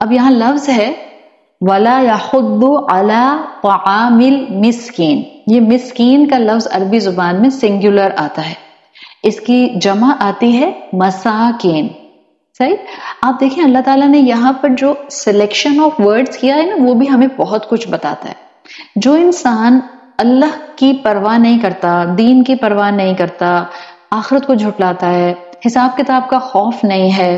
اب یہاں لفظ ہے وَلَا يَحُضُّ عَلَىٰ طَعَامِ الْمِسْكِينِ. یہ مسکین کا لفظ عربی زبان میں سنگولر آتا ہے، اس کی جمع آتی ہے مساکین. صحیح؟ آپ دیکھیں اللہ تعالیٰ نے یہاں پر جو سلیکشن آف ورڈز کیا ہے نا، وہ بھی ہمیں بہت کچھ بتاتا ہے. جو انسان اللہ کی پرواہ نہیں کرتا، دین کی پرواہ نہیں کرتا، آخرت کو جھٹلاتا ہے، حساب کتاب کا خوف نہیں ہے،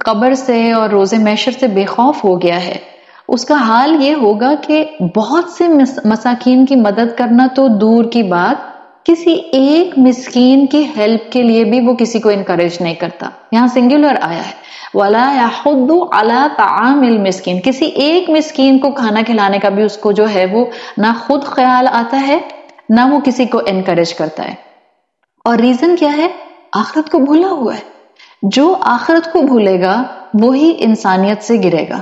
قبر سے اور روز محشر سے بے خوف ہو گیا ہے، اس کا حال یہ ہوگا کہ بہت سے مساکین کی مدد کرنا تو دور کی بات، کسی ایک مسکین کی ہیلپ کے لیے بھی وہ کسی کو انکریج نہیں کرتا. یہاں سنگولر آیا ہے وَلَا يَحُضُّ عَلَىٰ طَعَامِ الْمِسْكِينِ. کسی ایک مسکین کو کھانا کھلانے کا بھی اس کو جو ہے وہ نہ خود خیال آتا ہے، نہ وہ کسی کو انکریج کرتا ہے. اور ریزن کیا ہے؟ آخرت کو بھولا ہوا ہے. جو آخرت کو بھولے گا وہی انسانیت سے گرے گا.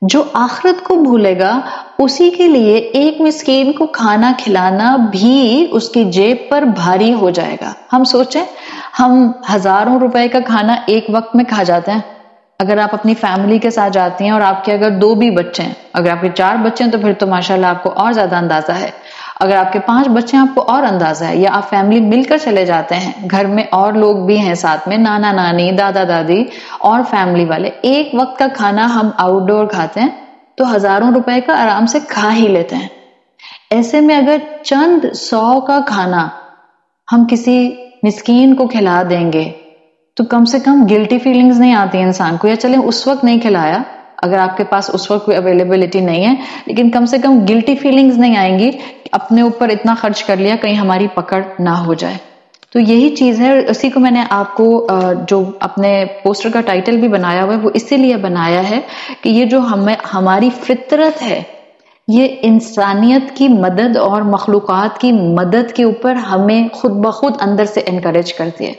جو آخرت کو بھولے گا اسی کے لیے ایک مسکین کو کھانا کھلانا بھی اس کی جیب پر بھاری ہو جائے گا. ہم سوچیں، ہم ہزاروں روپے کا کھانا ایک وقت میں کھا جاتے ہیں. اگر آپ اپنی فیملی کے ساتھ جاتی ہیں اور آپ کے اگر 2 بھی بچے ہیں، اگر آپ کے 4 بچے ہیں تو پھر تو ماشاءاللہ آپ کو اور زیادہ اندازہ ہے. اگر آپ کے 5 بچے ہیں آپ کو اور اندازہ ہے. یا آپ فیملی مل کر چلے جاتے ہیں، گھر میں اور لوگ بھی ہیں ساتھ میں، نانا نانی، دادا دادی اور فیملی والے، ایک وقت کا کھانا ہم آؤٹ ڈور کھاتے ہیں تو ہزاروں روپے کا آرام سے کھا ہی لیتے ہیں. ایسے میں اگر چند 100 کا کھانا ہم کسی مسکین کو کھلا دیں گے تو کم سے کم گلٹی فیلنگز نہیں آتی انسان کو. یا چلیں اس وقت نہیں کھلایا، اگر آپ کے پاس اس وقت کوئی اویلیبلٹی نہیں ہے، لیکن کم سے کم گلٹی فیلنگز نہیں آئیں گی اپنے اوپر اتنا خرچ کر لیا، کہیں ہماری پکڑ نہ ہو جائے. تو یہی چیز ہے. اسی کو میں نے آپ کو جو اپنے پوسٹر کا ٹائٹل بھی بنایا ہوا ہے وہ اسی لیے بنایا ہے کہ یہ جو ہماری فطرت ہے، یہ انسانیت کی مدد اور مخلوقات کی مدد کے اوپر ہمیں خود بخود اندر سے انکریج کرتی ہے.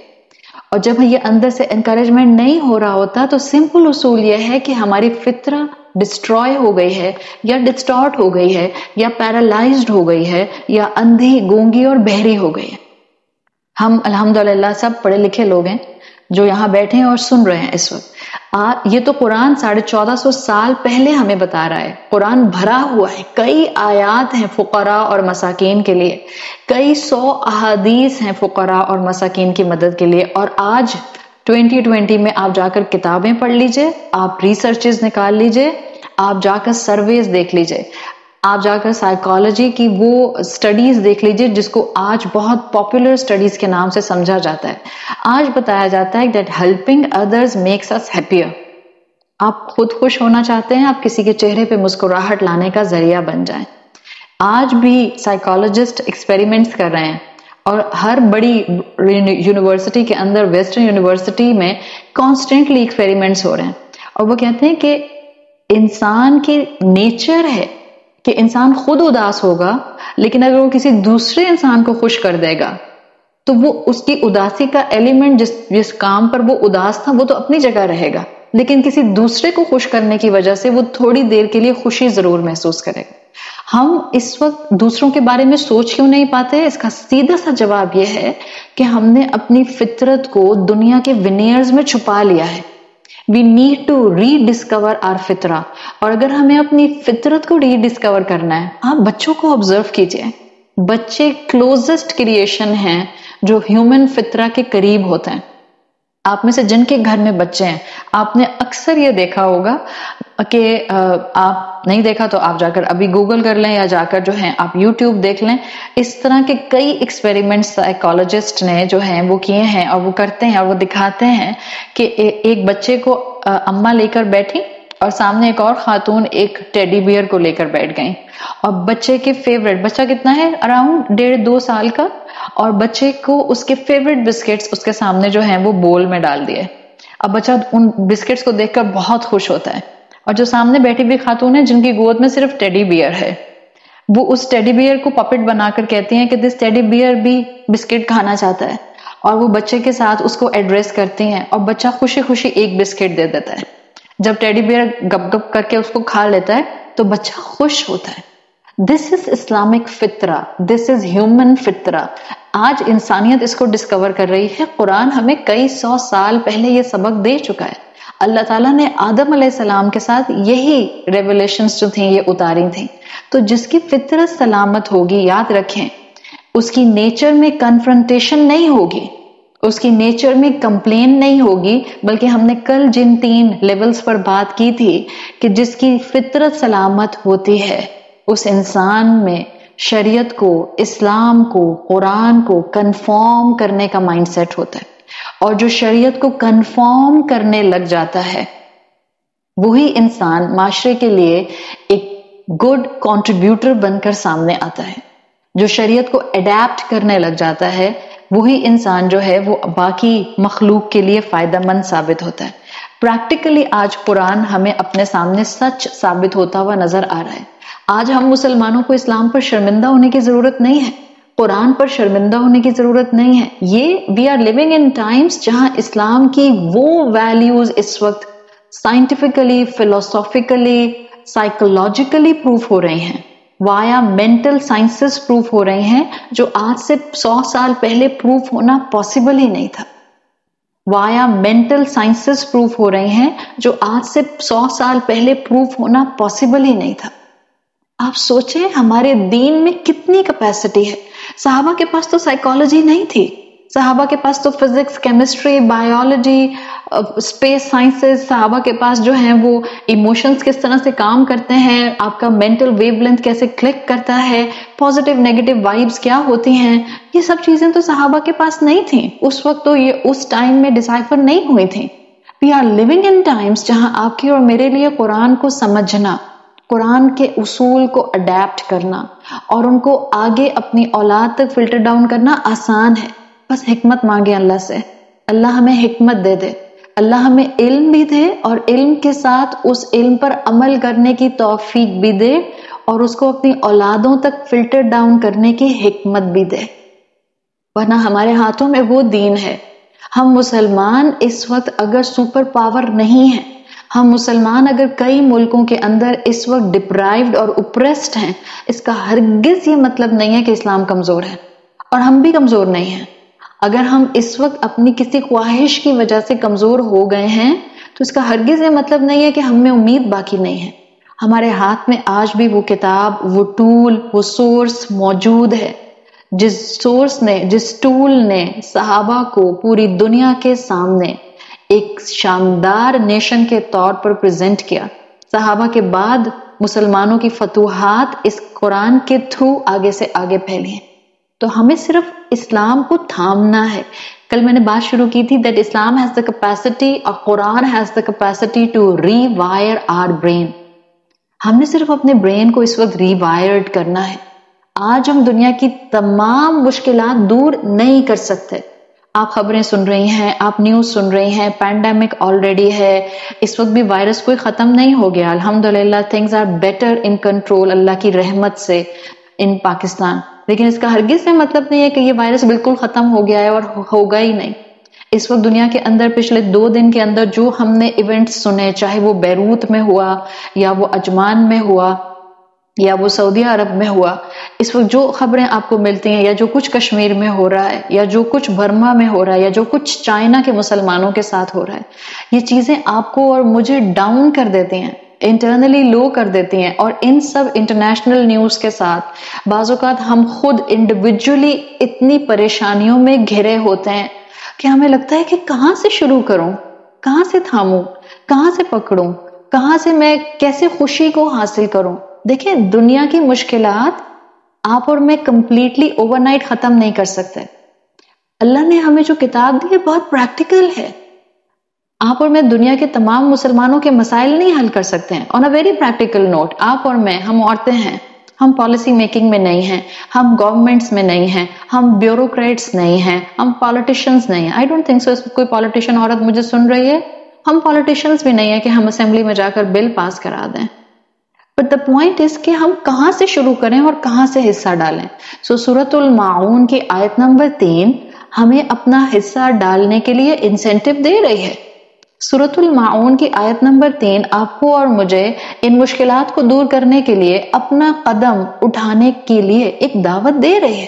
اور جب یہ اندر سے انکریجمنٹ نہیں ہو رہا ہوتا تو سمپل اصول یہ ہے کہ ہماری فطرت ڈسٹروائے ہو گئی ہے، یا ڈسٹارٹ ہو گئی ہے، یا پیرالائزڈ ہو گئی ہے، یا اندھی، گونگی اور بہری ہو گئی ہے. ہم الحمدللہ سب پڑھے لکھے لوگ ہیں جو یہاں بیٹھے ہیں اور سن رہے ہیں اس وقت. یہ تو قرآن 1450 سال پہلے ہمیں بتا رہا ہے. قرآن بھرا ہوا ہے، کئی آیات ہیں فقراء اور مساکین کے لیے، کئی 100 احادیث ہیں فقراء اور مساکین کی مدد کے لیے. اور آج 2020 میں آپ جا کر کتابیں پڑھ لیجئے، آپ ریسرچز نکال لیجئے، آپ جا کر سرویز دیکھ لیجئے، آپ جا کر سائیکالوجی کی وہ سٹڈیز دیکھ لیجئے جس کو آج بہت پاپولر سٹڈیز کے نام سے سمجھا جاتا ہے. آج بتایا جاتا ہے that helping others makes us happier. آپ خود خوش ہونا چاہتے ہیں، آپ کسی کے چہرے پہ مسکراہٹ لانے کا ذریعہ بن جائیں. آج بھی سائیکالوجسٹ ایکسپیریمنٹس کر رہے ہیں، اور ہر بڑی یونیورسٹی کے اندر، ویسٹرن یونیورسٹی میں کانسٹنٹلی ایکسپیریمنٹس ہو رہے ہیں. اور وہ کہتے ہیں کہ انسان کی نیچر ہے کہ انسان خود اداس ہوگا، لیکن اگر وہ کسی دوسرے انسان کو خوش کر دے گا تو وہ اس کی اداسی کا ایلیمنٹ جس کام پر وہ اداس تھا وہ تو اپنی جگہ رہے گا، لیکن کسی دوسرے کو خوش کرنے کی وجہ سے وہ تھوڑی دیر کے لیے خوشی ضرور محسوس کرے گا. ہم اس وقت دوسروں کے بارے میں سوچ کیوں نہیں پاتے؟ اس کا سیدھا سا جواب یہ ہے کہ ہم نے اپنی فطرت کو دنیا کے ونیئرز میں چھپا لیا ہے. We need to rediscover our فطرہ. اور اگر ہمیں اپنی فطرت کو ری ڈسکور کرنا ہے، آپ بچوں کو آبزرو کیجئے. بچے کلوزسٹ کریشن ہیں جو ہیومن فطرہ کے قریب ہوتے ہیں. آپ میں سے جن کے گھر میں بچے ہیں، آپ نے اکثر یہ دیکھا ہوگا کہ آپ نہیں دیکھا تو آپ جا کر ابھی گوگل کر لیں، یا جا کر جو ہے آپ یوٹیوب دیکھ لیں. اس طرح کے کئی ایکسپیریمنٹ سائیکالوجسٹ نے جو ہیں وہ کیے ہیں، اور وہ کرتے ہیں اور وہ دکھاتے ہیں کہ ایک بچے کو اماں لے کر بیٹھی اور سامنے ایک اور خاتون ایک ٹیڈی بیئر کو لے کر بیٹھ گئیں، اور بچے کے فیوریٹ، بچہ کتنا ہے اراؤنڈ 1.5-2 سال کا، اور بچے کو اس کے فیوریٹ بسکٹس اس کے سامنے جو ہیں وہ بول میں ڈال دیے. اب بچہ ان بسکٹس کو دیکھ کر بہت خوش ہوتا ہے، اور جو سامنے بیٹھی ہوئی خاتون ہے جن کی گود میں صرف ٹیڈی بیئر ہے، وہ اس ٹیڈی بیئر کو پپٹ بنا کر کہتی ہیں کہ دس ٹیڈی بیئر بھی بسکٹ کھانا چاہتا ہے، اور وہ بچے کے ساتھ اس کو ایڈریس کرتی ہیں، اور بچہ خوشی خوشی ایک بسکٹ دے دیتا ہے. جب ٹیڈی بیئر گپ گپ کر کے اس کو کھا لیتا ہے تو بچہ خوش ہوتا ہے. دس از اسلامک فطرہ، دس از ہیومن فطرہ. آج انسانیت اس کو ڈسکور کر رہی ہے. قرآن ہمیں کئی 100 سال پہلے یہ سبق دے چکا ہے. اللہ تعالیٰ نے آدم علیہ السلام کے ساتھ یہی ریولیشنز جو تھیں یہ اتاری تھیں. تو جس کی فطرت سلامت ہوگی، یاد رکھیں اس کی نیچر میں کنفرنٹیشن نہیں ہوگی، اس کی نیچر میں کمپلین نہیں ہوگی، بلکہ ہم نے کل جن 3 لیولز پر بات کی تھی کہ جس کی فطرت سلامت ہوتی ہے اس انسان میں شریعت کو، اسلام کو، قرآن کو کنفارم کرنے کا مائنڈ سیٹ ہوتا ہے. اور جو شریعت کو کنفارم کرنے لگ جاتا ہے وہی انسان معاشرے کے لیے ایک گڈ کنٹریبیوٹر بن کر سامنے آتا ہے. جو شریعت کو اڈیپٹ کرنے لگ جاتا ہے وہی انسان جو ہے وہ باقی مخلوق کے لیے فائدہ مند ثابت ہوتا ہے. پریکٹیکلی آج قرآن ہمیں اپنے سامنے سچ ثابت ہوتا ہوا نظر آ رہا ہے. آج ہم مسلمانوں کو اسلام پر شرمندہ ہونے کی ضرورت نہیں ہے، قرآن پر شرمندہ ہونے کی ضرورت نہیں ہے. یہ we are living in times جہاں اسلام کی وہ ویلیوز اس وقت سائنٹیفکلی، فلسافیکلی، سائیکولوجیکلی پروف ہو رہی ہیں، وایا مینٹل سائنسز پروف ہو رہے ہیں، جو آج سے 100 سال پہلے پروف ہونا پاسبل ہی نہیں تھا. وایا مینٹل سائنسز پروف ہو رہے ہیں جو آج سے 100 سال پہلے پروف ہونا پاسبل ہی نہیں تھا. آپ سوچیں ہمارے دین میں کتنی کیپیسٹی ہے. صحابہ کے پاس تو سائیکالوجی نہیں تھی، صحابہ کے پاس تو physics, chemistry, biology, space sciences, صحابہ کے پاس جو ہیں وہ ایموشنز کس طرح سے کام کرتے ہیں، آپ کا مینٹل ویو لینتھ کیسے کلک کرتا ہے، پازیٹیو نیگیٹو وائبز کیا ہوتی ہیں، یہ سب چیزیں تو صحابہ کے پاس نہیں تھیں. اس وقت تو یہ اس ٹائم میں ڈسائفر نہیں ہوئی تھیں. We are living in times جہاں آپ کی اور میرے لیے قرآن کو سمجھنا، قرآن کے اصول کو اڈیپٹ کرنا اور ان کو آگے اپنی اولاد تک فلٹر ڈاؤن کرنا آسان ہے. بس حکمت مانگے اللہ سے، اللہ ہمیں حکمت دے دے، اللہ ہمیں علم بھی دے اور علم کے ساتھ اس علم پر عمل کرنے کی توفیق بھی دے اور اس کو اپنی اولادوں تک فلٹر ڈاؤن کرنے کی حکمت بھی دے. ورنہ ہمارے ہاتھوں میں وہ دین ہے. ہم مسلمان اس وقت اگر سپر پاور نہیں ہیں، ہم مسلمان اگر کئی ملکوں کے اندر اس وقت ڈپرائیوڈ اور اپریسڈ ہیں، اس کا ہرگز یہ مطلب نہیں ہے کہ اسلام کمزور ہے، اور ہم بھی کمزور نہیں ہیں. اگر ہم اس وقت اپنی کسی خواہش کی وجہ سے کمزور ہو گئے ہیں تو اس کا ہرگز یہ مطلب نہیں ہے کہ ہم میں امید باقی نہیں ہے. ہمارے ہاتھ میں آج بھی وہ کتاب، وہ ٹول، وہ سورس موجود ہے جس ٹول نے صحابہ کو پوری دنیا کے سامنے ایک شاندار نیشن کے طور پر پریزنٹ کیا. صحابہ کے بعد مسلمانوں کی فتوحات اس قرآن کے تھرو آگے سے آگے پھیلی ہیں. تو ہمیں صرف اسلام کو تھامنا ہے. کل میں نے بات شروع کی تھی that Islam has the capacity اور قرآن has the capacity to rewire our brain. ہم نے صرف اپنے برین کو اس وقت ریوائرڈ کرنا ہے. آج ہم دنیا کی تمام مشکلات دور نہیں کر سکتے. آپ خبریں سن رہی ہیں، آپ نیوز سن رہی ہیں، پینڈیمک آلریڈی ہے، اس وقت بھی وائرس کوئی ختم نہیں ہو گیا. الحمدللہ things are better in control اللہ کی رحمت سے ان پاکستان. لیکن اس کا ہرگز سے مطلب نہیں ہے کہ یہ وائرس بالکل ختم ہو گیا ہے اور ہوگا ہی نہیں. اس وقت دنیا کے اندر پچھلے 2 دن کے اندر جو ہم نے ایونٹس سنے، چاہے وہ بیروت میں ہوا یا وہ عجمان میں ہوا یا وہ سعودی عرب میں ہوا، اس وقت جو خبریں آپ کو ملتی ہیں یا جو کچھ کشمیر میں ہو رہا ہے یا جو کچھ برما میں ہو رہا ہے یا جو کچھ چائنا کے مسلمانوں کے ساتھ ہو رہا ہے، یہ چیزیں آپ کو اور مجھے ڈاؤن کر دیتی ہیں، انٹرنلی لو کر دیتی ہیں. اور ان سب انٹرنیشنل نیوز کے ساتھ بعض اوقات ہم خود انڈیویجولی اتنی پریشانیوں میں گھرے ہوتے ہیں کہ ہمیں لگتا ہے کہ کہاں سے شروع کروں، کہاں سے تھاموں، کہاں سے پکڑوں، کہاں سے میں کیسے خوشی کو حاصل کروں. دیکھیں دنیا کی مشکلات آپ اور میں کمپلیٹلی اوور نائٹ ختم نہیں کر سکتے. اللہ نے ہمیں جو کتاب دی ہے بہت پریکٹیکل ہے. آپ اور میں دنیا کے تمام مسلمانوں کے مسائل نہیں حل کر سکتے ہیں. آن اے ویری پریکٹیکل نوٹ، آپ اور میں، ہم عورتیں ہیں، ہم پالیسی میکنگ میں نہیں ہیں، ہم گورنمنٹس میں نہیں ہیں، ہم بیوروکریٹس نہیں ہیں، ہم پالیٹیشنز نہیں ہیں. آئی ڈونٹ تھنک سو کوئی پالیٹیشین عورت مجھے سن رہی ہے. ہم پالیٹیشنز بھی نہیں ہیں کہ ہم اسمبلی میں جا کر بل پاس کرا دیں. بٹ دا پوائنٹ از کہ ہم کہاں سے شروع کریں اور کہاں سے حصہ ڈالیں. سو سورۃ الماعون کی آیت نمبر 3 ہمیں اپنا حصہ ڈالنے کے لیے انسینٹیو دے رہی ہے. سورۃ الماعون کی آیت نمبر 3 آپ کو اور مجھے ان مشکلات کو دور کرنے کے لیے اپنا قدم اٹھانے کے لیے ایک دعوت دے رہی ہے.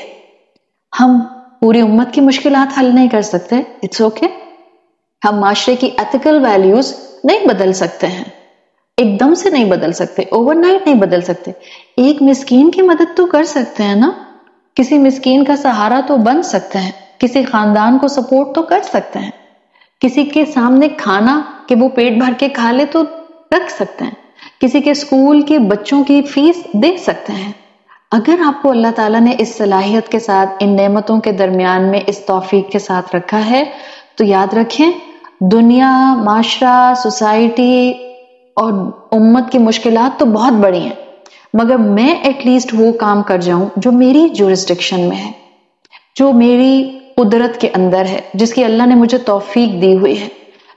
ہم پوری امت کی مشکلات حل نہیں کر سکتے، اٹس اوکے. ہم معاشرے کی ایتھیکل ویلیوز نہیں بدل سکتے ہیں، ایک دم سے نہیں بدل سکتے، اوور نائٹ نہیں بدل سکتے. ایک مسکین کی مدد تو کر سکتے ہیں نا، کسی مسکین کا سہارا تو بن سکتے ہیں، کسی خاندان کو سپورٹ تو کر سکتے ہیں، کسی کے سامنے کھانا کہ وہ پیٹ بھر کے کھا لے تو رکھ سکتے ہیں، کسی کے اسکول کے بچوں کی فیس دے سکتے ہیں. اگر آپ کو اللہ تعالیٰ نے اس صلاحیت کے ساتھ، ان نعمتوں کے درمیان میں اس توفیق کے ساتھ رکھا ہے تو یاد رکھیں، دنیا، معاشرہ، سوسائٹی اور امت کی مشکلات تو بہت بڑی ہیں، مگر میں ایٹ لیسٹ وہ کام کر جاؤں جو میری جورسڈکشن میں ہے، جو میری قدرت کے اندر ہے، جس کی اللہ نے مجھے توفیق دی ہوئی ہے.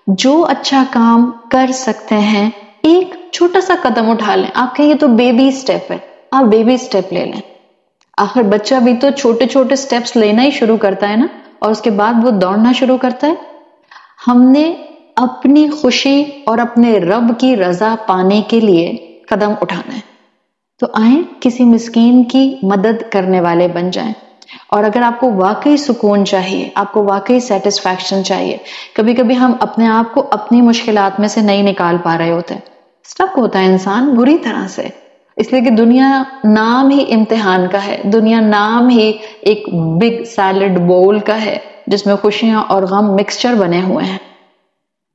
جو اچھا کام کر سکتے ہیں، ایک چھوٹا سا قدم اٹھا لیں. آپ کہیں یہ تو بیبی سٹیپ ہے، آپ بیبی سٹیپ لے لیں. آخر بچہ بھی تو چھوٹے چھوٹے سٹیپس لینا ہی شروع کرتا ہے نا، اور اس کے بعد وہ دوڑنا شروع کرتا ہے. ہم نے اپنی خوشی اور اپنے رب کی رضا پانے کے لیے قدم اٹھانا ہے. تو آئیں کسی مسکین کی مدد کرنے والے بن جائیں. اور اگر آپ کو واقعی سکون چاہیے، آپ کو واقعی سیٹسفیکشن چاہیے، کبھی کبھی ہم اپنے آپ کو اپنی مشکلات میں سے نہیں نکال پا رہے ہوتے، سٹک ہوتا ہے انسان بری طرح سے، اس لیے کہ دنیا نام ہی امتحان کا ہے، دنیا نام ہی ایک بگ سیلڈ بول کا ہے جس میں خوشیاں اور غم مکسچر بنے ہوئے ہیں،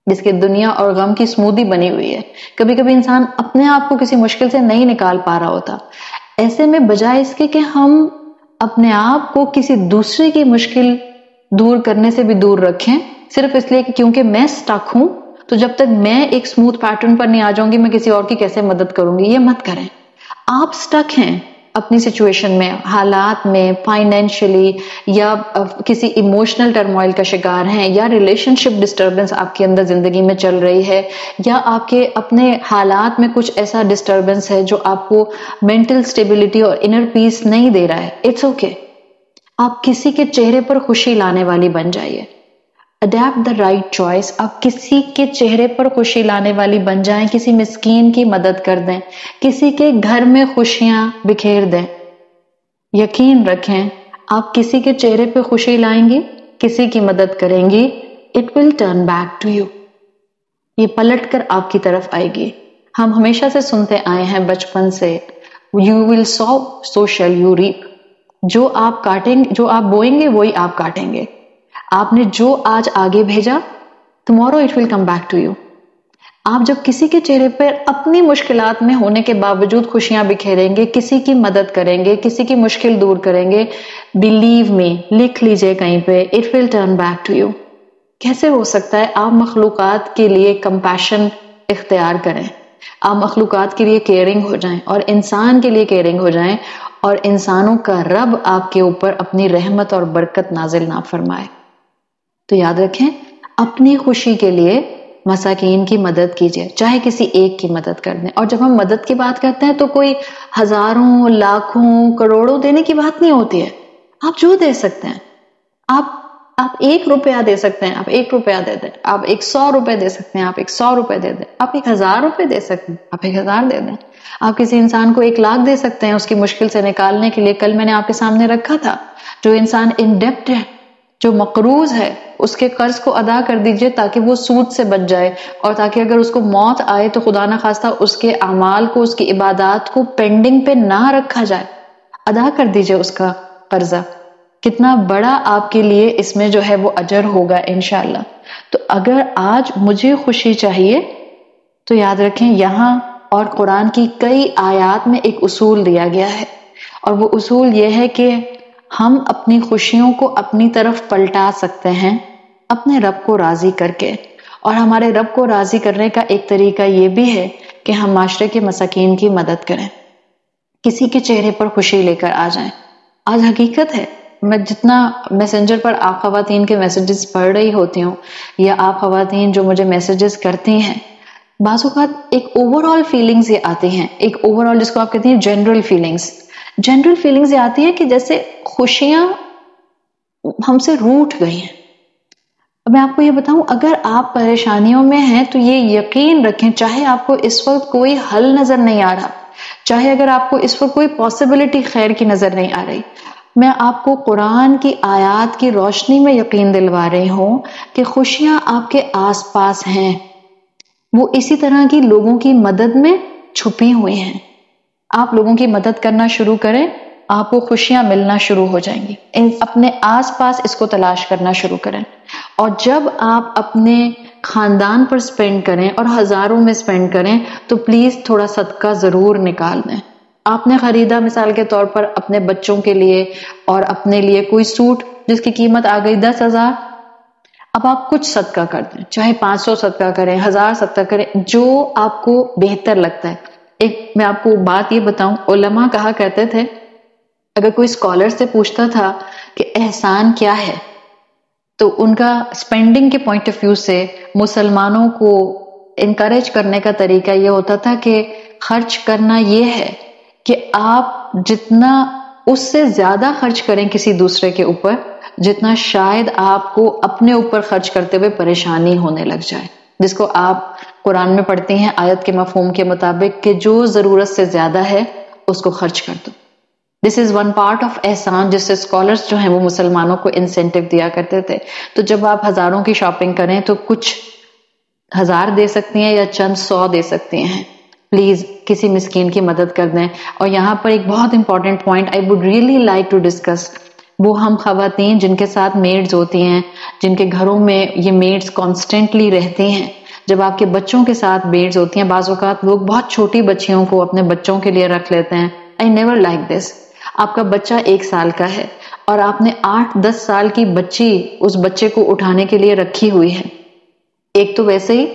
جس کے دنیا اور غم کی سمودی بنی ہوئی ہے. کبھی کبھی انسان اپنے آپ کو کسی مشکل سے نہیں نکال پا رہا ہوتا. ایسے میں بجائے اس کے کہ ہم اپنے آپ کو کسی دوسرے کی مشکل دور کرنے سے بھی دور رکھیں، صرف اس لیے کہ کیونکہ میں سٹک ہوں تو جب تک میں ایک سموتھ پیٹرن پر نہیں آ جاؤں گی میں کسی اور کی کیسے مدد کروں گی، یہ مت کریں. آپ سٹک ہیں اپنی سچویشن میں، حالات میں، فائنینشلی، یا کسی ایموشنل ٹرموائل کا شکار ہیں، یا ریلیشن شپ ڈسٹربنس آپ کے اندر زندگی میں چل رہی ہے، یا آپ کے اپنے حالات میں کچھ ایسا ڈسٹربنس ہے جو آپ کو مینٹل سٹیبلٹی اور انر پیس نہیں دے رہا ہے. It's okay. آپ کسی کے چہرے پر خوشی لانے والی بن جائیے. Adapt the right choice. آپ کسی کے چہرے پر خوشی لانے والی بن جائیں، کسی مسکین کی مدد کر دیں، کسی کے گھر میں خوشیاں بکھیر دیں. یقین رکھیں آپ کسی کے چہرے پہ خوشی لائیں گی، کسی کی مدد کریں گی، it will turn back to you. یہ پلٹ کر آپ کی طرف آئے گی. ہم ہمیشہ سے سنتے آئے ہیں بچپن سے، you will sow so shall you reap. جو آپ کاٹیں، جو آپ بوئیں گے وہی آپ کاٹیں گے. آپ نے جو آج آگے بھیجا، tomorrow it will come back to you. آپ جب کسی کے چہرے پر اپنی مشکلات میں ہونے کے باوجود خوشیاں بکھیریں گے، کسی کی مدد کریں گے، کسی کی مشکل دور کریں گے، بلیو می، لکھ لیجئے کہیں پہ، it will turn back to you. کیسے ہو سکتا ہے؟ آپ مخلوقات کے لیے کمپیشن اختیار کریں، آپ مخلوقات کے لیے کیئرنگ ہو جائیں، اور انسان کے لیے کیئرنگ ہو جائیں، اور انسانوں کا رب آپ کے اوپر اپنی رحمت اور برکت نازل نہ فرمائے. تو یاد رکھیں اپنی خوشی کے لیے مساکین کی مدد کیجئے، چاہے کسی ایک کی مدد کر دیں. اور جب ہم مدد کی بات کرتے ہیں تو کوئی ہزاروں، لاکھوں، کروڑوں دینے کی بات نہیں ہوتی ہے. آپ جو دے سکتے ہیں، آپ 1 روپیہ دے سکتے ہیں، آپ 1 روپیہ دے دیں. آپ 100 روپے دے سکتے ہیں، آپ 100 روپے دے دیں. آپ 1000 روپے دے سکتے ہیں، آپ 1000 دے دیں. آپ کسی انسان کو 1 لاکھ دے سکتے ہیں اس کی مشکل سے نکالنے کے لیے. کل میں نے آپ کے سامنے رکھا تھا، جو انسان ان ڈیپٹ ہے، جو مقروض ہے، اس کے قرض کو ادا کر دیجئے تاکہ وہ سود سے بچ جائے، اور تاکہ اگر اس کو موت آئے تو خدا نہ خواستہ اس کے اعمال کو، اس کی عبادات کو پینڈنگ پہ نہ رکھا جائے. ادا کر دیجئے اس کا قرضہ. کتنا بڑا آپ کے لیے اس میں جو ہے وہ اجر ہوگا انشاءاللہ. تو اگر آج مجھے خوشی چاہیے تو یاد رکھیں یہاں اور قرآن کی کئی آیات میں ایک اصول دیا گیا ہے، اور وہ اصول یہ ہے کہ ہم اپنی خوشیوں کو اپنی طرف پلٹا سکتے ہیں اپنے رب کو راضی کر کے. اور ہمارے رب کو راضی کرنے کا ایک طریقہ یہ بھی ہے کہ ہم معاشرے کے مساکین کی مدد کریں، کسی کے چہرے پر خوشی لے کر آ جائیں. آج حقیقت ہے، میں جتنا میسنجر پر آپ خواتین کے میسیجز پڑھ رہی ہوتی ہوں، یا آپ خواتین جو مجھے میسیجز کرتی ہیں، بعض اوقات ایک اوور آل فیلنگز یہ آتی ہیں، ایک اوور آل جس کو آپ کہتے ہیں جنرل فیلنگز یہ آتی ہے کہ جیسے خوشیاں ہم سے روٹھ گئی ہیں. اب میں آپ کو یہ بتاؤں، اگر آپ پریشانیوں میں ہیں تو یہ یقین رکھیں، چاہے آپ کو اس وقت کوئی حل نظر نہیں آ رہا، چاہے اگر آپ کو اس وقت کوئی پاسبلٹی خیر کی نظر نہیں آ رہی، میں آپ کو قرآن کی آیات کی روشنی میں یقین دلوا رہی ہوں کہ خوشیاں آپ کے آس پاس ہیں. وہ اسی طرح کی لوگوں کی مدد میں چھپی ہوئی ہیں. آپ لوگوں کی مدد کرنا شروع کریں, آپ کو خوشیاں ملنا شروع ہو جائیں گی. اپنے آس پاس اس کو تلاش کرنا شروع کریں, اور جب آپ اپنے خاندان پر سپینڈ کریں اور ہزاروں میں سپینڈ کریں تو پلیز تھوڑا صدقہ ضرور نکال دیں. آپ نے خریدا مثال کے طور پر اپنے بچوں کے لیے اور اپنے لیے کوئی سوٹ جس کی قیمت آ گئی 10,000, اب آپ کچھ صدقہ کر دیں, چاہے 500 صدقہ کریں, 1000 صدقہ کریں, جو آپ کو بہتر لگتا ہے. ایک میں آپ کو بات یہ بتاؤں, علماء کہا کرتے تھے اگر کوئی اسکالر سے پوچھتا تھا کہ احسان کیا ہے, تو ان کا اسپینڈنگ کے پوائنٹ آف ویو سے مسلمانوں کو انکریج کرنے کا طریقہ یہ ہوتا تھا کہ خرچ کرنا یہ ہے کہ آپ جتنا اس سے زیادہ خرچ کریں کسی دوسرے کے اوپر, جتنا شاید آپ کو اپنے اوپر خرچ کرتے ہوئے پریشانی ہونے لگ جائے, جس کو آپ قرآن میں پڑھتی ہیں آیت کے مفہوم کے مطابق کہ جو ضرورت سے زیادہ ہے اس کو خرچ کر دو. دس از ون پارٹ آف احسان, جس سے اسکالرس جو ہیں وہ مسلمانوں کو انسینٹیو دیا کرتے تھے. تو جب آپ ہزاروں کی شاپنگ کریں تو کچھ 1000 دے سکتی ہیں یا چند 100 دے سکتی ہیں. پلیز کسی مسکین کی مدد کر دیں. اور یہاں پر ایک بہت important point I would really like to discuss, وہ ہم خواتین جن کے ساتھ میڈز ہوتی ہیں, جن کے گھروں میں یہ میڈز کانسٹنٹلی رہتی ہیں, جب آپ کے بچوں کے ساتھ میڈز ہوتی ہیں, بعض اوقات لوگ بہت چھوٹی بچیوں کو اپنے بچوں کے لیے رکھ لیتے ہیں. I never like this. آپ کا بچہ 1 سال کا ہے اور آپ نے 8-10 سال کی بچی اس بچے کو اٹھانے کے لیے رکھی ہوئی ہے. ایک تو ویسے ہی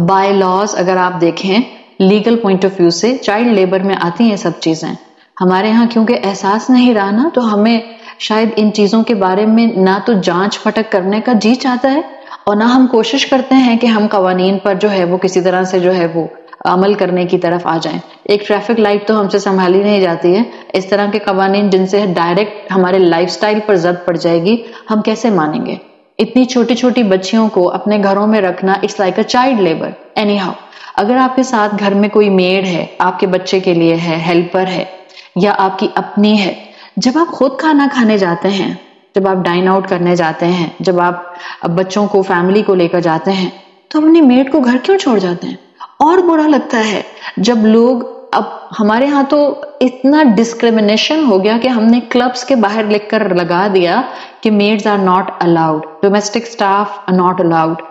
بائی لاز اگر آپ دیکھیں لیگل پوائنٹ آف ویو سے چائلڈ لیبر میں آتی ہیں سب چیزیں. ہمارے ہاں کیونکہ احساس نہیں رہا نا, تو ہمیں شاید ان چیزوں کے بارے میں نہ تو جانچ پھٹک کرنے کا جی چاہتا ہے, اور نہ ہم کوشش کرتے ہیں کہ ہم قوانین پر جو ہے وہ کسی طرح سے جو ہے وہ عمل کرنے کی طرف آ جائیں. ایک ٹریفک لائٹ تو ہم سے سنبھالی نہیں جاتی ہے, اس طرح کے قوانین جن سے ڈائریکٹ ہمارے لائف سٹائل پر زد پڑ جائے گی ہم کیسے مانیں گے. اتنی چھوٹی چھوٹی بچیوں کو اپنے گھروں میں رکھنا it's like a child labour. Anyhow, اگر آپ کے ساتھ گھر میں کوئی میڈ ہے, آپ کے بچے کے لیے ہے, ہیلپر ہے, یا آپ کی اپنی ہے, جب آپ خود کھانا کھانے جاتے ہیں, جب آپ ڈائن آؤٹ کرنے جاتے ہیں, جب آپ بچوں کو فیملی کو لے کر جاتے ہیں, تو اپنی میڈ کو گھر کیوں چھوڑ جاتے ہیں؟ اور برا لگتا ہے جب لوگ, اب ہمارے ہاں تو اتنا ڈسکریمنیشن ہو گیا کہ ہم نے کلبس کے باہر لکھ کر لگا دیا کہ maids are not allowed, domestic staff are not allowed.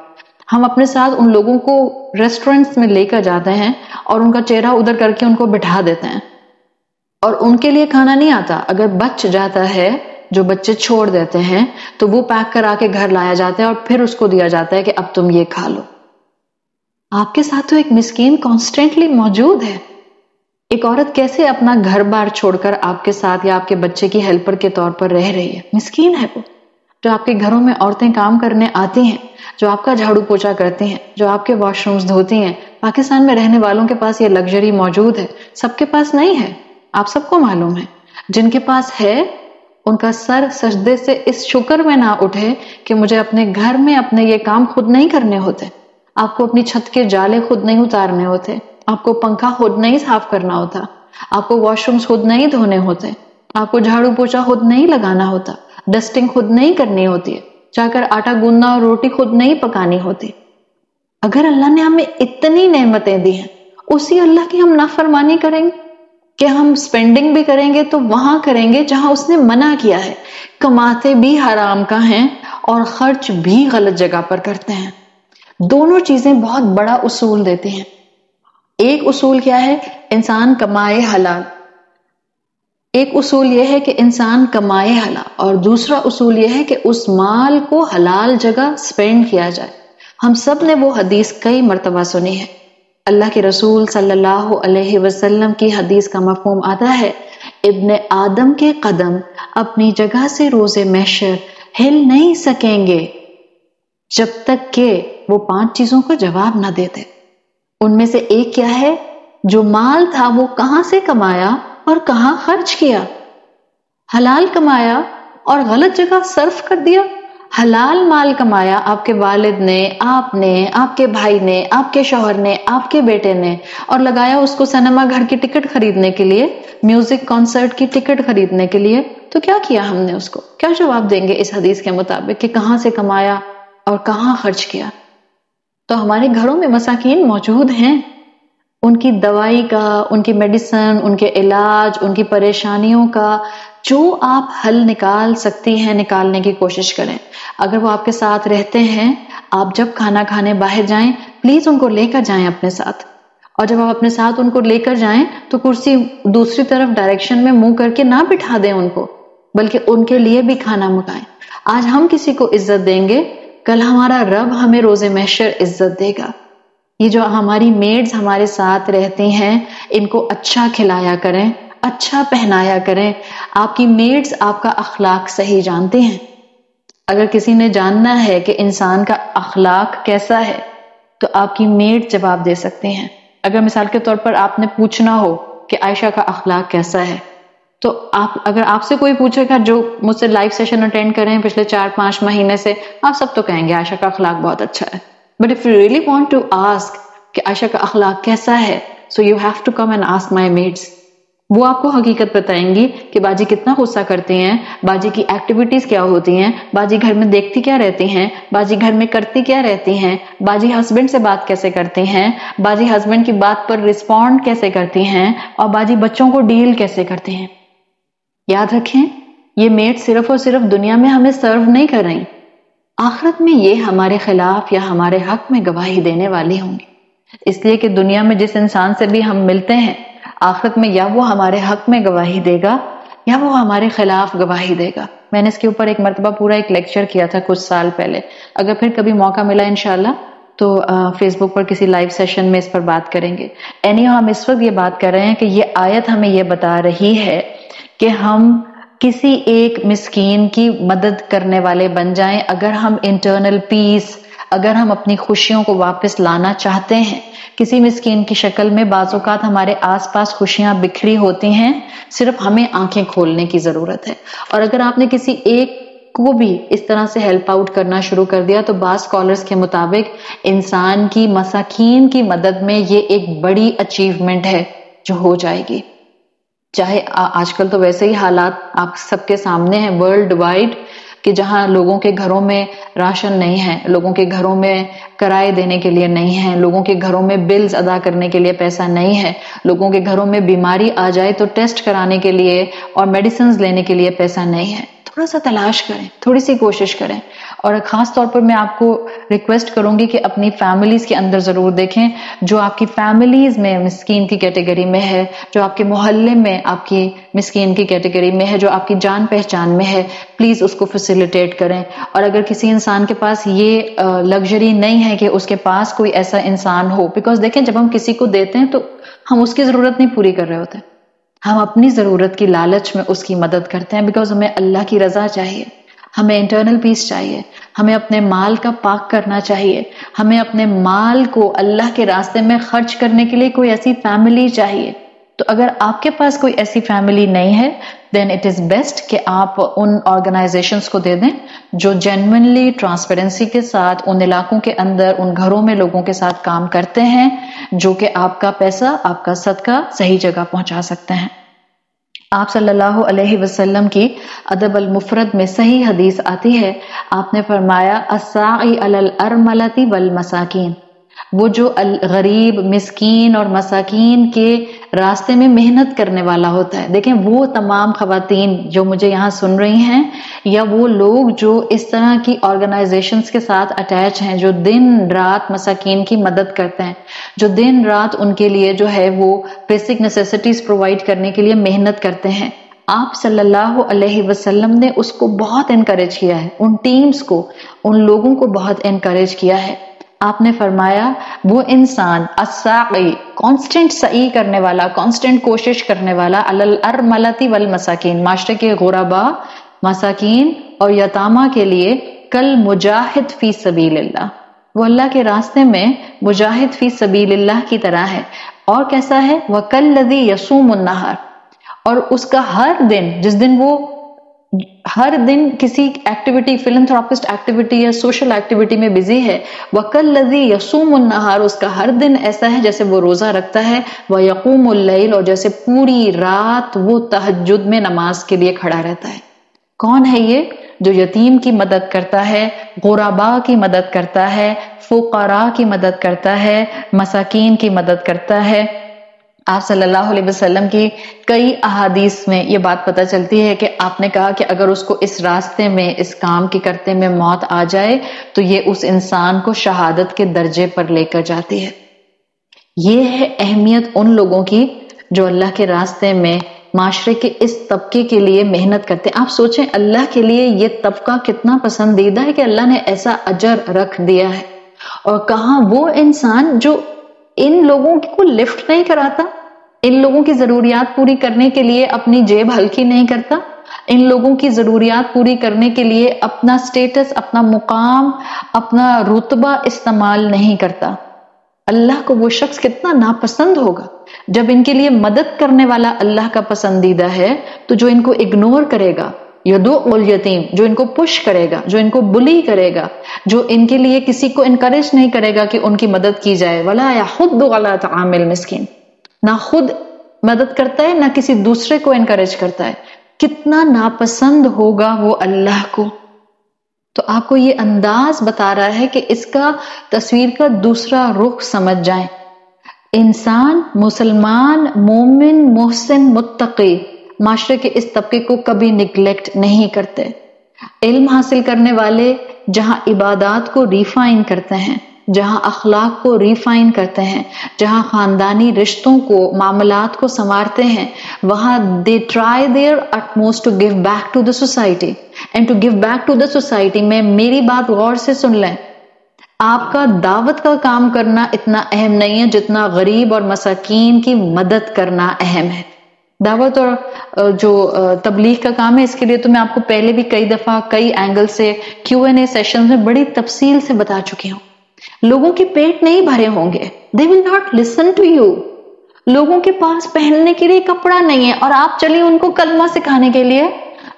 ہم اپنے ساتھ ان لوگوں کو ریسٹورینٹس میں لے کر جاتے ہیں اور ان کا چہرہ ادھر کر کے ان کو بٹھا دیتے ہیں, اور ان کے لیے کھانا نہیں آتا. اگر بچ جاتا ہے, جو بچے چھوڑ دیتے ہیں, تو وہ پیک کرا کے گھر لایا جاتا ہے اور پھر اس کو دیا جاتا ہے کہ اب تم یہ کھا لو. آپ کے ساتھ تو ایک مسکین کانسٹنٹلی موجود ہے. ایک عورت کیسے اپنا گھر بار چھوڑ کر آپ کے ساتھ یا آپ کے بچے کی ہیلپر کے طور پر رہ رہی ہے؟ مسکین ہے وہ. جو آپ کے گھروں میں عورتیں کام کرنے آتی ہیں, جو آپ کا جھاڑو پوچھا کرتی ہیں, جو آپ کے واش رومز دھوتی ہیں, پاکستان میں رہنے والوں کے پاس یہ لگژری موجود ہے. سب کے پاس نہیں ہے, آپ سب کو معلوم ہے. جن کے پاس ہے ان کا سر سجدے سے اس شکر میں نہ اٹھے کہ مجھے اپنے گھر میں اپنے یہ کام خود نہیں کرنے ہوتے. آپ کو اپنی چھت کے جالے خود نہیں اتارنے ہوتے, آپ کو پنکھا خود نہیں صاف کرنا ہوتا, آپ کو واش رومز خود نہیں دھونے ہوتے, آپ کو جھاڑو پوچھا خود نہیں لگانا ہوتا, ڈسٹنگ خود نہیں کرنی ہوتی ہے, جا کر آٹا گوندنا اور روٹی خود نہیں پکانی ہوتی. اگر اللہ نے ہمیں اتنی نعمتیں دی ہیں, اسی اللہ کی ہم نافرمانی کریں گے کہ ہم سپینڈنگ بھی کریں گے تو وہاں کریں گے جہاں اس نے منع کیا ہے. کماتے بھی حرام کا ہیں اور خرچ بھی غلط جگہ پر کرتے ہیں. دونوں چیزیں بہت بڑا اصول دیتی ہیں. ایک اصول کیا ہے؟ انسان کمائے حلال. ایک اصول یہ ہے کہ انسان کمائے حلال, اور دوسرا اصول یہ ہے کہ اس مال کو حلال جگہ سپینڈ کیا جائے. ہم سب نے وہ حدیث کئی مرتبہ سنی ہے. اللہ کے رسول صلی اللہ علیہ وسلم کی حدیث کا مفہوم آتا ہے, ابن آدم کے قدم اپنی جگہ سے روز محشر ہل نہیں سکیں گے جب تک کہ وہ 5 چیزوں کو جواب نہ دیتے. ان میں سے ایک کیا ہے؟ جو مال تھا وہ کہاں سے کمایا اور کہاں خرچ کیا؟ حلال کمایا اور غلط جگہ صرف کر دیا. حلال مال کمایا آپ کے والد نے, آپ کے بھائی نے, آپ کے شوہر نے, آپ کے بیٹے نے, اور لگایا اس کو سنیما گھر کی ٹکٹ خریدنے کے لیے, میوزک کانسرٹ کی ٹکٹ خریدنے کے لیے. تو کیا کیا ہم نے؟ اس کو کیا جواب دیں گے اس حدیث کے مطابق کہ کہاں سے کمایا اور کہاں خرچ کیا؟ تو ہمارے گھروں میں مساکین موجود ہیں، ان کی دوائی کا، ان کی میڈیسن، ان کے علاج، ان کی پریشانیوں کا جو آپ حل نکال سکتی ہیں نکالنے کی کوشش کریں۔ اگر وہ آپ کے ساتھ رہتے ہیں، آپ جب کھانا کھانے باہر جائیں پلیز ان کو لے کر جائیں اپنے ساتھ، اور جب آپ اپنے ساتھ ان کو لے کر جائیں تو کرسی دوسری طرف ڈائریکشن میں منہ کر کے نہ بٹھا دیں ان کو، بلکہ ان کے لیے بھی کھانا منگائیں۔ آج ہم کسی کو عزت دیں گے، کل ہمارا رب ہمیں روز محشر عزت دے گا۔ یہ جو ہماری میڈز ہمارے ساتھ رہتی ہیں، ان کو اچھا کھلایا کریں، اچھا پہنایا کریں۔ آپ کی میڈز آپ کا اخلاق صحیح جانتی ہیں۔ اگر کسی نے جاننا ہے کہ انسان کا اخلاق کیسا ہے تو آپ کی میڈ جواب دے سکتے ہیں۔ اگر مثال کے طور پر آپ نے پوچھنا ہو کہ عائشہ کا اخلاق کیسا ہے، تو اگر آپ سے کوئی پوچھے گا جو مجھ سے لائیو سیشن اٹینڈ کریں پچھلے 4-5 مہینے سے، آپ سب تو کہیں گے عائشہ کا اخلاق بہت اچھا ہے۔ But if you really want to ask کہ عائشہ کا اخلاق کیسا ہے، so you have to come and ask my maids. وہ آپ کو حقیقت بتائیں گی کہ باجی کتنا غصہ کرتی ہیں، باجی کی ایکٹیویٹیز کیا ہوتی ہیں، باجی گھر میں دیکھتی کیا رہتی ہیں، باجی گھر میں کرتی کیا رہتی ہیں، باجی ہسبینڈ سے بات کیسے کرتی ہیں، باجی ہسبینڈ کی بات پر رسپونڈ کیسے کرتی ہیں، اور باجی بچوں کو ڈیل کیسے کرتی ہیں۔ یاد رکھیں، یہ میڈ صرف اور صرف دنیا میں ہمیں سرو نہیں کر رہی، آخرت میں یہ ہمارے خلاف یا ہمارے حق میں گواہی دینے والی ہوں گی۔ اس لیے کہ دنیا میں جس انسان سے بھی ہم ملتے ہیں، آخرت میں یا وہ ہمارے حق میں گواہی دے گا یا وہ ہمارے خلاف گواہی دے گا۔ میں نے اس کے اوپر ایک مرتبہ پورا ایک لیکچر کیا تھا کچھ سال پہلے، اگر پھر کبھی موقع ملا انشاءاللہ تو فیس بک پر کسی لائیو سیشن میں اس پر بات کریں گے۔ ہم اس وقت یہ بات کر رہے ہیں کہ یہ آیت ہمیں یہ بتا رہی ہے کہ ہم کسی ایک مسکین کی مدد کرنے والے بن جائیں۔ اگر ہم انٹرنل پیس، اگر ہم اپنی خوشیوں کو واپس لانا چاہتے ہیں، کسی مسکین کی شکل میں بعض اوقات ہمارے آس پاس خوشیاں بکھری ہوتی ہیں، صرف ہمیں آنکھیں کھولنے کی ضرورت ہے۔ اور اگر آپ نے کسی ایک کو بھی اس طرح سے ہیلپ آؤٹ کرنا شروع کر دیا تو بعض اسکالرز کے مطابق انسان کی مساکین کی مدد میں یہ ایک بڑی اچیومنٹ ہے جو ہو جائے گی۔ چاہے آج کل تو ویسے ہی حالات آپ سب کے سامنے ہیں ورلڈ وائڈ، کہ جہاں لوگوں کے گھروں میں راشن نہیں ہے، لوگوں کے گھروں میں کرائے دینے کے لیے نہیں ہے، لوگوں کے گھروں میں بلز ادا کرنے کے لیے پیسہ نہیں ہے، لوگوں کے گھروں میں بیماری آ جائے تو ٹیسٹ کرانے کے لیے اور میڈیسنز لینے کے لیے پیسہ نہیں ہے۔ تھوڑا سا تلاش کریں، تھوڑی سی کوشش کریں، اور خاص طور پر میں آپ کو ریکویسٹ کروں گی کہ اپنی فیملیز کے اندر ضرور دیکھیں، جو آپ کی فیملیز میں مسکین کی کیٹیگری میں ہے، جو آپ کے محلے میں آپ کی مسکین کی کیٹیگری میں ہے، جو آپ کی جان پہچان میں ہے، پلیز اس کو فیسیلیٹیٹ کریں۔ اور اگر کسی انسان کے پاس یہ لگژری نہیں ہے کہ اس کے پاس کوئی ایسا انسان ہو، بیکاز دیکھیں جب ہم کسی کو دیتے ہیں تو ہم اس کی ضرورت نہیں پوری کر رہے ہوتے، ہم اپنی ضرورت کی لالچ میں اس کی مدد کرتے ہیں، بیکاز ہمیں اللہ کی رضا چاہیے، ہمیں انٹرنل پیس چاہیے، ہمیں اپنے مال کا پاک کرنا چاہیے، ہمیں اپنے مال کو اللہ کے راستے میں خرچ کرنے کے لیے کوئی ایسی فیملی چاہیے۔ تو اگر آپ کے پاس کوئی ایسی فیملی نہیں ہے دین اٹ از بیسٹ کہ آپ ان آرگنائزیشنز کو دے دیں جو جینوئنلی ٹرانسپیرنسی کے ساتھ ان علاقوں کے اندر ان گھروں میں لوگوں کے ساتھ کام کرتے ہیں، جو کہ آپ کا پیسہ، آپ کا صدقہ صحیح جگہ پہنچا سکتے ہیں۔ آپ صلی اللہ علیہ وسلم کی ادب المفرد میں صحیح حدیث آتی ہے، آپ نے فرمایا الساعی علی الارملۃ والمساکین، وہ جو غریب، مسکین اور مساکین کے راستے میں محنت کرنے والا ہوتا ہے۔ دیکھیں وہ تمام خواتین جو مجھے یہاں سن رہی ہیں، یا وہ لوگ جو اس طرح کی آرگنائزیشنز کے ساتھ اٹیچ ہیں، جو دن رات مساکین کی مدد کرتے ہیں، جو دن رات ان کے لیے جو ہے وہ بیسک نیسیسٹیز پرووائڈ کرنے کے لیے محنت کرتے ہیں، آپ صلی اللہ علیہ وسلم نے اس کو بہت انکریج کیا ہے، ان ٹیمز کو، ان لوگوں کو بہت انکریج کیا ہے۔ آپ نے فرمایا وہ انسان الساعی، کانسٹنٹ سعی کرنے والا، کانسٹنٹ کوشش کرنے والا، علی الارملۃ والمساکین، معاشرے کے غرباء، مساکین اور یتامہ کے لیے کل مجاہد فی سبیل اللہ، وہ اللہ کے راستے میں مجاہد فی سبیل اللہ کی طرح ہے۔ اور کیسا ہے؟ وَكَالَّذِي يَصُومُ النَّهَارَ، اور اس کا ہر دن، جس دن وہ ہر دن کسی ایکٹیویٹی، فلنتھراپسٹ ایکٹیویٹی یا سوشل ایکٹیویٹی میں بزی ہے، وَكَالَّذِي يَصُومُ النَّهَارَ، اس کا ہر دن ایسا ہے جیسے وہ روزہ رکھتا ہے، وَيَقُومُ اللَّيْلَ، اور جیسے پوری رات وہ تہجد میں نماز کے لیے کھڑا رہتا ہے۔ کون ہے یہ؟ جو یتیم کی مدد کرتا ہے، غربا کی مدد کرتا ہے، فقراء کی مدد کرتا ہے، مساکین کی مدد کرتا ہے۔ آپ صلی اللہ علیہ وسلم کی کئی احادیث میں یہ بات پتہ چلتی ہے کہ آپ نے کہا کہ اگر اس کو اس راستے میں، اس کام کی کرتے میں موت آ جائے تو یہ اس انسان کو شہادت کے درجے پر لے کر جاتی ہے۔ یہ ہے اہمیت ان لوگوں کی جو اللہ کے راستے میں معاشرے کے اس طبقے کے لیے محنت کرتے ہیں۔ آپ سوچیں اللہ کے لیے یہ طبقہ کتنا پسندیدہ ہے کہ اللہ نے ایسا اجر رکھ دیا ہے۔ اور کہاں وہ انسان جو ان لوگوں کو لفٹ نہیں کراتا، ان لوگوں کی ضروریات پوری کرنے کے لیے اپنی جیب ہلکی نہیں کرتا، ان لوگوں کی ضروریات پوری کرنے کے لیے اپنا سٹیٹس، اپنا مقام، اپنا رتبہ استعمال نہیں کرتا۔ اللہ کو وہ شخص کتنا ناپسند ہوگا جب ان کے لیے مدد کرنے والا اللہ کا پسندیدہ ہے، تو جو ان کو اگنور کرے گا، یدعو الیتیم، جو ان کو پش کرے گا، جو ان کو بلی کرے گا، جو ان کے لیے کسی کو انکریج نہیں کرے گا کہ ان کی مدد کی جائے، ولا یحض علی طعام المسکین، نہ خود مدد کرتا ہے نہ کسی دوسرے کو انکریج کرتا ہے، کتنا ناپسند ہوگا وہ اللہ کو۔ تو آپ کو یہ انداز بتا رہا ہے کہ اس کا تصویر کا دوسرا رخ سمجھ جائیں۔ انسان، مسلمان، مومن، محسن، متقی معاشرے کے اس طبقے کو کبھی نگلیکٹ نہیں کرتے۔ علم حاصل کرنے والے جہاں عبادات کو ریفائن کرتے ہیں، جہاں اخلاق کو ریفائن کرتے ہیں، جہاں خاندانی رشتوں کو، معاملات کو سنوارتے ہیں، وہاں they try their utmost to give back to the society and to give back to the society میں میری بات غور سے سن لیں، آپ کا دعوت کا کام کرنا اتنا اہم نہیں ہے جتنا غریب اور مساکین کی مدد کرنا اہم ہے۔ دعوت اور جو تبلیغ کا کام ہے، اس کے لیے تو میں آپ کو پہلے بھی کئی دفعہ کئی اینگل سے Q&A سیشنز میں بڑی تفصیل سے بتا چکی ہوں۔ لوگوں کے پیٹ نہیں بھرے ہوں گے، they will not listen to you۔ لوگوں کے پاس پہننے کے لیے کپڑا نہیں ہے اور آپ چلیں ان کو کلمہ سکھانے کے لیے۔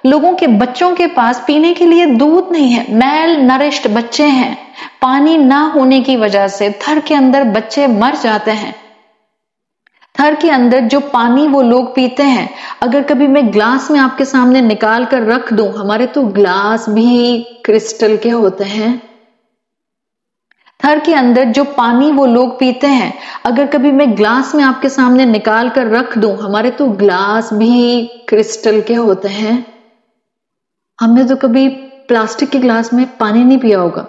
لوگوں کے بچوں کے پاس پینے کے لیے دودھ نہیں ہے، میل نرشڈ بچے ہیں، پانی نہ ہونے کی وجہ سے تھر کے اندر بچے مر جاتے ہیں۔ تھر کے اندر جو پانی وہ لوگ پیتے ہیں، اگر کبھی میں گلاس میں آپ کے سامنے نکال کر رکھ دوں، ہمارے تو گلاس بھی کرسٹل کے ہوتے ہیں۔ تھر کے اندر جو پانی وہ لوگ پیتے ہیں، اگر کبھی میں گلاس میں آپ کے سامنے نکال کر رکھ دوں، ہمارے تو گلاس بھی کرسٹل کے ہوتے ہیں۔ ہم نے تو کبھی پلاسٹک کے گلاس میں پانی نہیں پیا ہوگا،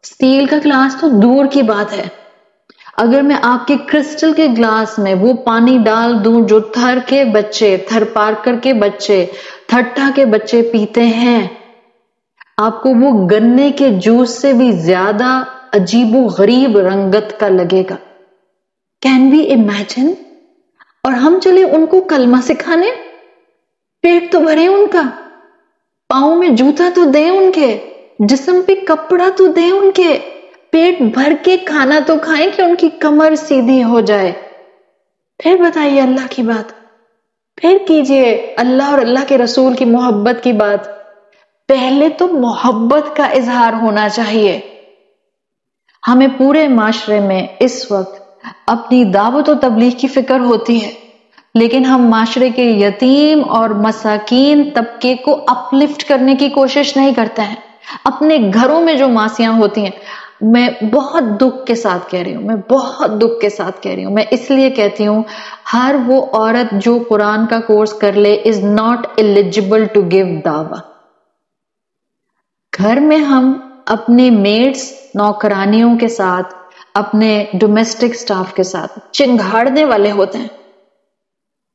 اسٹیل کا گلاس تو دور کی بات ہے۔ اگر میں آپ کے کرسٹل کے گلاس میں وہ پانی ڈال دوں جو تھر کے بچے، تھر پارکر کے بچے، تھٹا کے بچے پیتے ہیں، آپ کو وہ گنے کے جوس سے بھی زیادہ عجیب و غریب رنگت کا لگے گا۔ Can we imagine? اور ہم چلے ان کو کلمہ سکھانے، پیٹ تو بھرے ان کا، پاؤں میں جوتا تو دیں ان کے، جسم پہ کپڑا تو دیں ان کے، پیٹ بھر کے کھانا تو کھائیں کہ ان کی کمر سیدھی ہو جائے۔ پھر بتائیے اللہ کی بات، پھر کیجئے اللہ اور اللہ کے رسول کی محبت کی بات۔ پہلے تو محبت کا اظہار ہونا چاہیے۔ ہمیں پورے معاشرے میں اس وقت اپنی دعوت و تبلیغ کی فکر ہوتی ہے، لیکن ہم معاشرے کے یتیم اور مساکین طبقے کو اپلفٹ کرنے کی کوشش نہیں کرتے ہیں۔ اپنے گھروں میں جو ماسیاں ہوتی ہیں، میں بہت دکھ کے ساتھ کہہ رہی ہوں، میں اس لیے کہتی ہوں، ہر وہ عورت جو قرآن کا کورس کر لے is not eligible to give دعویٰ۔ گھر میں ہم اپنے میڈس، نوکرانیوں کے ساتھ، اپنے ڈومیسٹک سٹاف کے ساتھ چنگھاڑنے والے ہوتے ہیں۔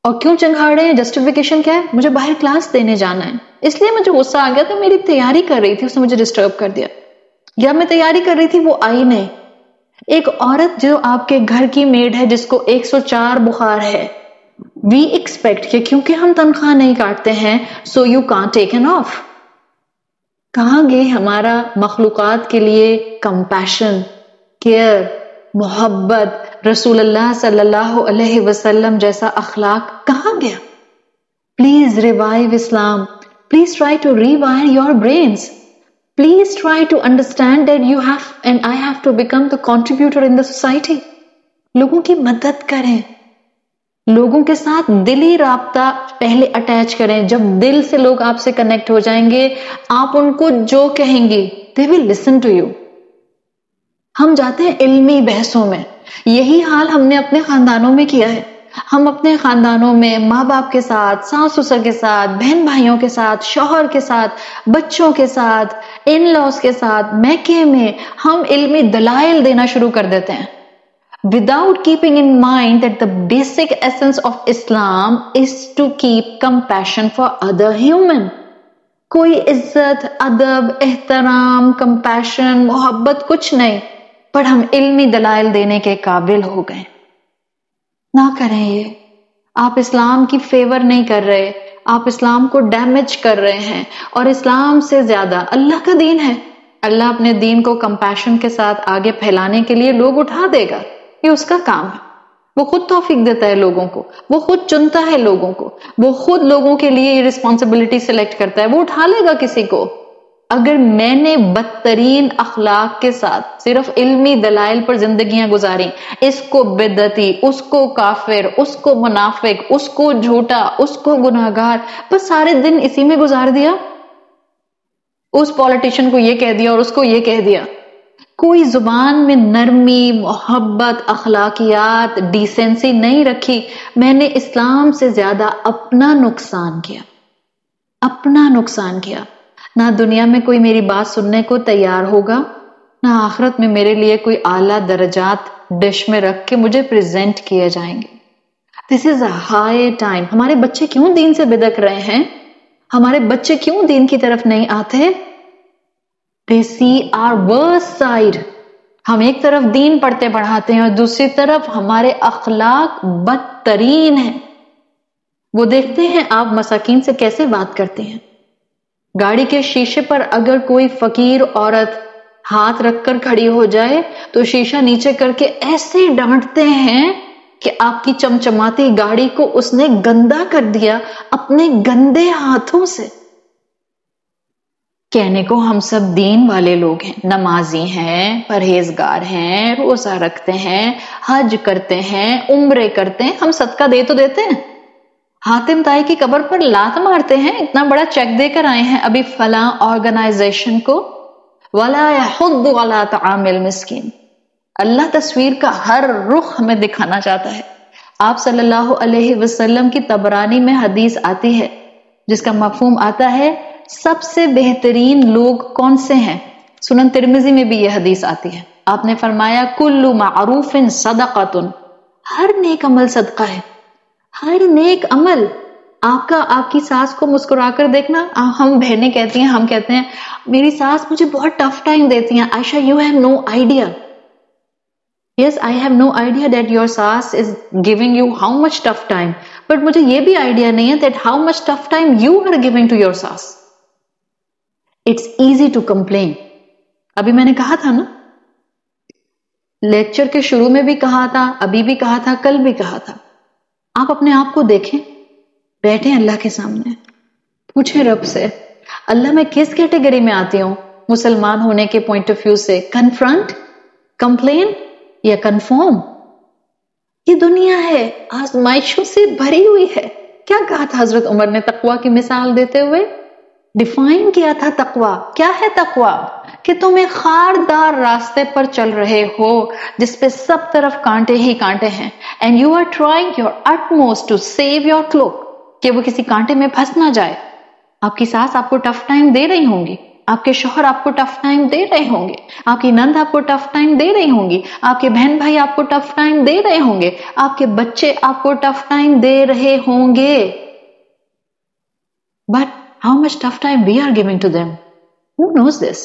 اور کیوں چنگھاڑ رہے ہیں؟ جسٹیفیکیشن کیا ہے؟ مجھے باہر کلاس دینے جانا ہے، اس لیے مجھے غصہ آ گیا تھا، میری تیاری کر رہی تھی، اس نے مجھے ڈسٹرب کر دیا، یا میں تیاری کر رہی تھی وہ آئی نہیں۔ ایک عورت جو آپ کے گھر کی میڈ ہے جس کو 104 بخار ہے، وی ایکسپیکٹ کہ کیونکہ ہم تنخواہ نہیں کاٹتے ہیں so you can't taken of. کہاں گئے ہمارا مخلوقات کے لیے کمپیشن، کیئر، محبت، رسول اللہ صلی اللہ علیہ وسلم جیسا اخلاق کہاں گیا؟ Please revive Islam, please try to rewire your brains, please try to understand that you have and I have to become the contributor in the society. لوگوں کی مدد کریں، لوگوں کے ساتھ دلی رابطہ پہلے اٹیچ کریں. جب دل سے لوگ آپ سے کنیکٹ ہو جائیں گے, آپ ان کو جو کہیں گے they will listen to you. ہم جاتے ہیں علمی بحثوں میں, یہی حال ہم نے اپنے خاندانوں میں کیا ہے. ہم اپنے خاندانوں میں ماں باپ کے ساتھ, ساس سسر کے ساتھ, بہن بھائیوں کے ساتھ, شوہر کے ساتھ, بچوں کے ساتھ, ان لاس کے ساتھ, میکے میں ہم علمی دلائل دینا شروع کر دیتے ہیں, without keeping in mind that the basic essence of Islam is to keep compassion for other human. کوئی عزت, ادب, احترام, compassion, محبت کچھ نہیں, پر ہم علمی دلائل دینے کے قابل ہو گئے. نہ کریں یہ. آپ اسلام کی فیور نہیں کر رہے, آپ اسلام کو ڈیمیج کر رہے ہیں. اور اسلام سے زیادہ اللہ کا دین ہے. اللہ اپنے دین کو کمپیشن کے ساتھ آگے پھیلانے کے لیے لوگ اٹھا دے گا, یہ اس کا کام ہے. وہ خود توفیق دیتا ہے لوگوں کو, وہ خود چنتا ہے لوگوں کو, وہ خود لوگوں کے لیے رسپانسبلٹی سلیکٹ کرتا ہے, وہ اٹھا لے گا کسی کو. اگر میں نے بدترین اخلاق کے ساتھ صرف علمی دلائل پر زندگیاں گزاری, اس کو بدعتی, اس کو کافر, اس کو منافق, اس کو جھوٹا, اس کو گناہگار, بس سارے دن اسی میں گزار دیا, اس پولیٹیشین کو یہ کہہ دیا اور اس کو یہ کہہ دیا, کوئی زبان میں نرمی, محبت, اخلاقیات, ڈیسنسی نہیں رکھی, میں نے اسلام سے زیادہ اپنا نقصان کیا, اپنا نقصان کیا. نہ دنیا میں کوئی میری بات سننے کو تیار ہوگا, نہ آخرت میں میرے لیے کوئی اعلیٰ درجات ڈش میں رکھ کے مجھے پریزنٹ کیے جائیں گے. دس از اے ہائی ٹائم. ہمارے بچے کیوں دین سے بدک رہے ہیں؟ ہمارے بچے کیوں دین کی طرف نہیں آتے؟ They see our worst side. ہم ایک طرف دین پڑھتے پڑھاتے ہیں اور دوسری طرف ہمارے اخلاق بدترین ہیں. وہ دیکھتے ہیں آپ مساکین سے کیسے بات کرتے ہیں. گاڑی کے شیشے پر اگر کوئی فقیر عورت ہاتھ رکھ کر کھڑی ہو جائے تو شیشہ نیچے کر کے ایسے ڈانٹتے ہیں کہ آپ کی چمچماتی گاڑی کو اس نے گندا کر دیا اپنے گندے ہاتھوں سے. کہنے کو ہم سب دین والے لوگ ہیں, نمازی ہیں, پرہیزگار ہیں, روزہ رکھتے ہیں, حج کرتے ہیں, عمرے کرتے ہیں, ہم صدقہ دے تو دیتے ہیں. حاتم طائی کی قبر پر لات مارتے ہیں, اتنا بڑا چیک دے کر آئے ہیں ابھی فلاں آرگنائزیشن کو. وَلَا يَحُضُّ عَلَىٰ طَعَامِ الْمِسْكِينِ. اللہ تصویر کا ہر رخ ہمیں دکھانا چاہتا ہے. آپ صلی اللہ علیہ وسلم کی طبرانی میں حدیث آتی ہے جس کا مفہوم آتا ہے سب سے بہترین لوگ کون سے ہیں. سنن ترمذی میں بھی یہ حدیث آتی ہے. آپ نے فرمایا کل معروف صدقۃ. ہر نیک عمل صدقہ ہے, ہر نیک عمل. آپ کی ساس کو مسکرا کر دیکھنا. ہم بہنیں کہتی ہیں, ہم کہتے ہیں میری ساس مجھے بہت ٹف ٹائم دیتی ہیں. عائشہ you have no idea. Yes, I have no idea that your ساس is giving you how much tough time. But مجھے یہ بھی آئیڈیا نہیں ہے that how much tough time you are giving to your ساس. It's easy to complain. ابھی میں نے کہا تھا نا, لیکچر کے شروع میں بھی کہا تھا, ابھی بھی کہا تھا, کل بھی کہا تھا. آپ اپنے آپ کو دیکھیں, بیٹھیں اللہ کے سامنے, پوچھیں رب سے اللہ میں کس کیٹیگری میں آتی ہوں مسلمان ہونے کے پوائنٹ آف ویو سے. کنفرنٹ, کمپلین یا کنفرم. یہ دنیا ہے آزمائشوں سے بھری ہوئی ہے. کیا کہا تھا حضرت عمر نے تقوی کی مثال دیتے ہوئے؟ ڈیفائن کیا تھا تقوی. کیا ہے تقوی؟ کہ تم ایک خاردار راستے پر چل رہے ہو جس پہ سب طرف کانٹے ہی کانٹے ہیں, and you are trying your utmost to save your cloak, کہ وہ کسی کانٹے میں پھنس نہ جائے. آپ کی ساس آپ کو ٹف ٹائم دے رہی ہوں گی, آپ کے شوہر آپ کو ٹف ٹائم دے رہے ہوں گے, آپ کی نند آپ کو ٹف ٹائم دے رہی ہوں گی, آپ کے بہن بھائی آپ کو ٹف ٹائم دے رہے ہوں گے, آپ کے بچے آپ کو ٹف ٹائم دے رہے ہوں گے. But how much tough time we are giving to them? Who knows this?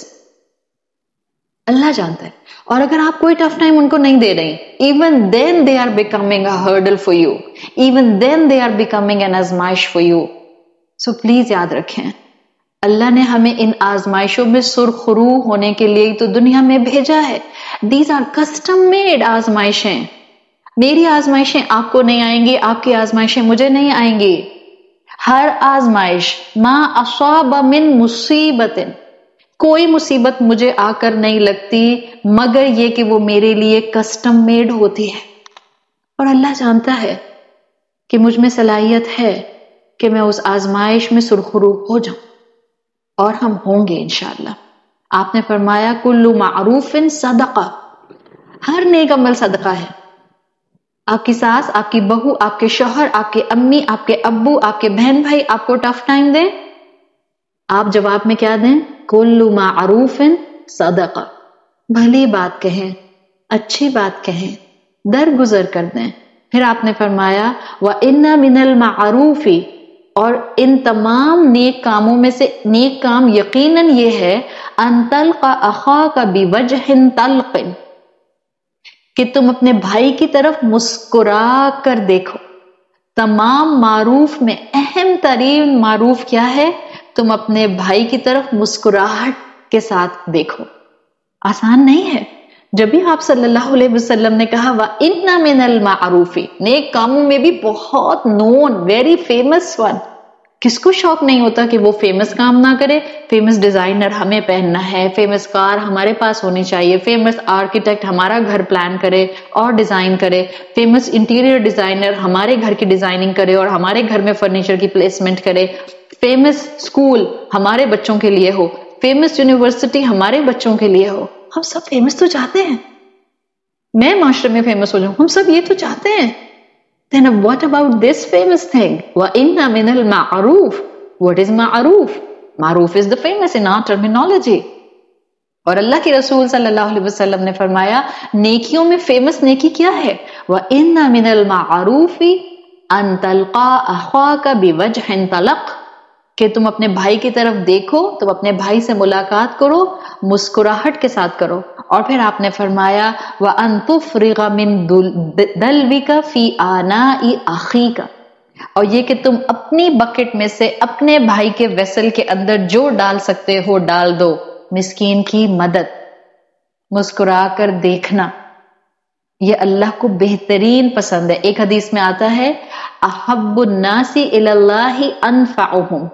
اللہ جانتا ہے. اور اگر آپ کوئی ٹف ٹائم ان کو نہیں دے رہی, even then they are becoming a hurdle for you. Even then they are becoming an آزمائش for you. So please یاد رکھیں, اللہ نے ہمیں ان آزمائشوں میں سرخرو ہونے کے لیے تو دنیا میں بھیجا ہے. These are custom made آزمائشیں. میری آزمائشیں آپ کو نہیں آئیں گی, آپ کی آزمائشیں مجھے نہیں آئیں گی. ہر آزمائش ما اصاب من مصیبت, کوئی مصیبت مجھے آ کر نہیں لگتی مگر یہ کہ وہ میرے لیے کسٹم میڈ ہوتی ہے. اور اللہ جانتا ہے کہ مجھ میں صلاحیت ہے کہ میں اس آزمائش میں سرخرو ہو جاؤں، اور ہم ہوں گے انشاءاللہ۔ آپ نے فرمایا کل معروف صدقہ، ہر نیک عمل صدقہ ہے۔ آپ کی ساس، آپ کی بہو، آپ کے شوہر، آپ کے امی، آپ کے ابو، آپ کے بہن بھائی آپ کو ٹف ٹائم دیں، آپ جواب میں کیا دیں؟ کل معروف صدقہ، بھلی بات کہیں، اچھی بات کہیں، درگزر کر دیں۔ پھر آپ نے فرمایا وَإِنَّ مِنَ الْمَعْرُوفِ، اور ان تمام نیک کاموں میں سے نیک کام یقیناً یہ ہے أَن تَلْقَ أَخَاكَ بِوَجْهٍ طَلْقٍ، کہ تم اپنے بھائی کی طرف مسکرا کر دیکھو۔ تمام معروف میں اہم ترین معروف کیا ہے؟ تم اپنے بھائی کی طرف مسکراہٹ کے ساتھ دیکھو۔ آسان نہیں ہے۔ جب بھی آپ صلی اللہ علیہ وسلم نے کہا وَإِنَّ مِنَ الْمَعْرُوفِ، نیک کاموں میں بھی بہت نون، ویری فیمس ون، کس کو شوق نہیں ہوتا کہ وہ فیمس کام نہ کرے؟ فیمس ڈیزائنر ہمیں پہننا ہے، فیمس کار ہمارے پاس ہونی چاہیے، فیمس آرکیٹیکٹ ہمارا گھر پلان کرے اور ڈیزائن کرے، فیمس انٹیریئر ڈیزائنر ہمارے گھر کی ڈیزائننگ کرے اور ہمارے گھر میں فرنیچر کی پلیسمنٹ کرے، فیمس اسکول ہمارے بچوں کے لیے ہو، فیمس یونیورسٹی ہمارے بچوں کے لیے ہو۔ ہم سب فیمس تو چاہتے ہیں، میں معاشرے میں فیمس ہو جاؤں، ہم سب یہ تو چاہتے ہیں۔ Then what about this famous thing? وَإِنَّ مِنَ الْمَعْرُوفِ، what is معروف؟ معروف is the famous in our terminology۔ اور اللہ کے رسول صلی اللہ علیہ وسلم نے فرمایا نیکیوں میں فیمس نیکی کیا ہے؟ وَإِنَّ مِنَ الْمَعْرُوفِ أَن تَلْقَى أَخَاكَ بِوَجْهٍ طَلْقٍ، کہ تم اپنے بھائی کی طرف دیکھو، تم اپنے بھائی سے ملاقات کرو، مسکراہٹ کے ساتھ کرو۔ اور پھر آپ نے فرمایا وَأَن تُفْرِغَ مِن دَلْوِكَ فِي آنَاءِ أَخِيكَ، اور یہ کہ تم اپنی بکٹ میں سے اپنے بھائی کے ویسل کے اندر جو ڈال سکتے ہو ڈال دو۔ مسکین کی مدد، مسکرا کر دیکھنا، یہ اللہ کو بہترین پسند ہے۔ ایک حدیث میں آتا ہے احب الناس الی اللہ انفعہم،